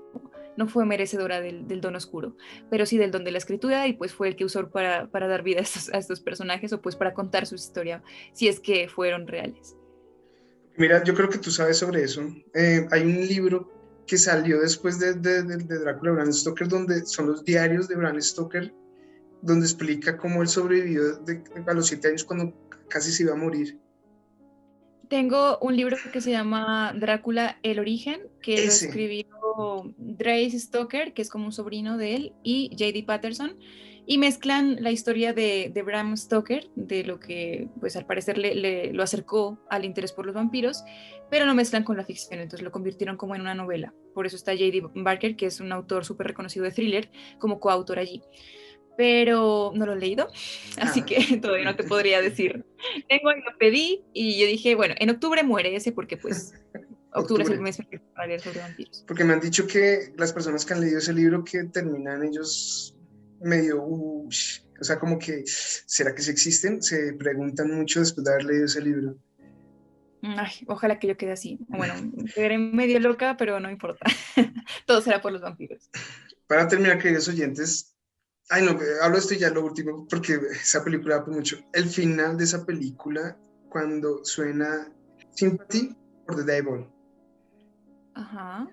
fue merecedora del don oscuro, pero sí del don de la escritura, y pues fue el que usó para dar vida a estos personajes, o pues para contar su historia, si es que fueron reales. Mira, yo creo que tú sabes sobre eso. Hay un libro que salió después de Drácula de Bram Stoker, donde son los diarios de Bram Stoker, donde explica cómo él sobrevivió a los 7 años cuando casi se iba a morir. Tengo un libro que se llama Drácula, el origen, que lo escribió Bram Stoker, que es como un sobrino de él, y J.D. Patterson, y mezclan la historia de Bram Stoker, de lo que pues al parecer lo acercó al interés por los vampiros, pero lo mezclan con la ficción, entonces lo convirtieron como en una novela. Por eso está J.D. Barker, que es un autor súper reconocido de thriller, como coautor allí. Pero no lo he leído, así Ah, que todavía no te podría decir. Tengo y lo pedí y yo dije, bueno, en octubre muere ese porque pues octubre es el octubre. mes para leer sobre vampiros. Porque me han dicho que las personas que han leído ese libro que terminan ellos medio, o sea, como que, ¿será que sí existen? Se preguntan mucho después de haber leído ese libro. Ay, ojalá que yo quede así. Bueno, quedaré medio loca, pero no importa. Todo será por los vampiros. Para terminar, queridos oyentes, ay no, hablo esto ya lo último, porque esa película da por mucho. El final de esa película, cuando suena Sympathy for the Devil. Ajá.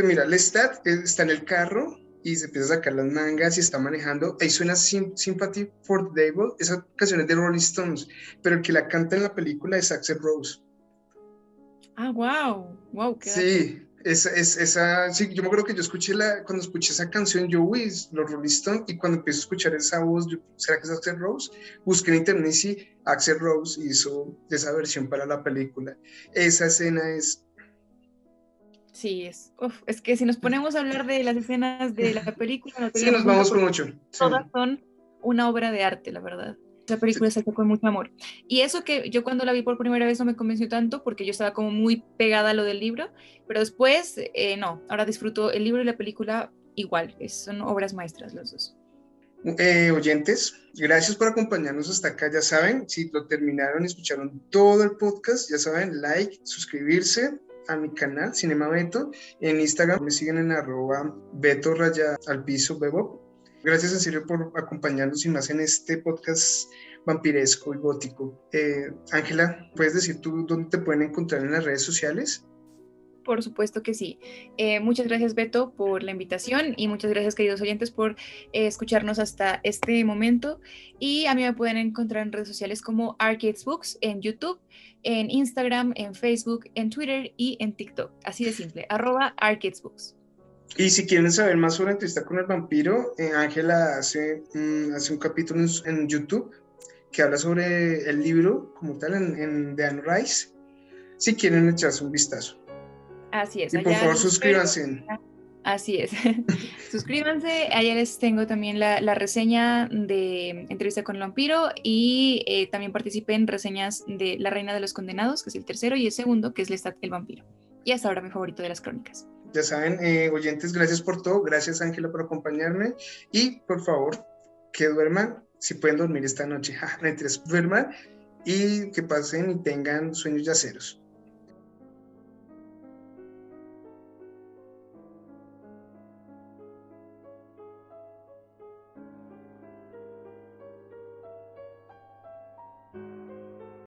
Mira, Lestat está en el carro y se empieza a sacar las mangas y está manejando. Ahí suena Sympathy for the Devil. Esa canción es de Rolling Stones, pero el que la canta en la película es Axl Rose. Ah, wow. Wow, qué dato. Sí, sí, yo me acuerdo que yo cuando escuché esa canción, yo, uy, los Rolling Stones, y cuando empiezo a escuchar esa voz, ¿será que es Axl Rose? Busqué en internet y sí, Axl Rose hizo esa versión para la película. Esa escena es... Sí, es que si nos ponemos a hablar de las escenas de la película, no Sí, nos tenemos nunca vamos por porque mucho. Sí, todas son una obra de arte, la verdad. Esa película sí. se hizo con mucho amor. Y eso que yo cuando la vi por primera vez no me convenció tanto porque yo estaba como muy pegada a lo del libro, pero después no, ahora disfruto el libro y la película igual, son obras maestras los dos. Oyentes, gracias por acompañarnos hasta acá. Ya saben, si lo terminaron y escucharon todo el podcast, ya saben, like, suscribirse a mi canal Cinema Beto. En Instagram me siguen en @Beto_Bebo. Gracias en serio por acompañarnos y más en este podcast vampiresco y gótico. Ángela, ¿puedes decir tú dónde te pueden encontrar en las redes sociales? Por supuesto que sí. Muchas gracias, Beto, por la invitación y muchas gracias, queridos oyentes, por escucharnos hasta este momento. Y a mí me pueden encontrar en redes sociales como Arcades Books, en YouTube, en Instagram, en Facebook, en Twitter y en TikTok. Así de simple, @ArcadesBooks. Y si quieren saber más sobre Entrevista con el Vampiro, Ángela hace un capítulo en YouTube que habla sobre el libro como tal de Anne Rice, si quieren echarse un vistazo. Así es, Y por allá favor los espero. suscríbanse. Así es. Suscríbanse. Allá les tengo también la reseña de Entrevista con el Vampiro y también participé en reseñas de La Reina de los Condenados, que es el tercero, y el segundo, que es Lestat el Vampiro. Y hasta ahora mi favorito de las crónicas. Ya saben, oyentes, gracias por todo. Gracias, Ángela, por acompañarme. Y por favor, que duerman, si pueden dormir esta noche. Mientras duerman y que pasen y tengan sueños yaceros.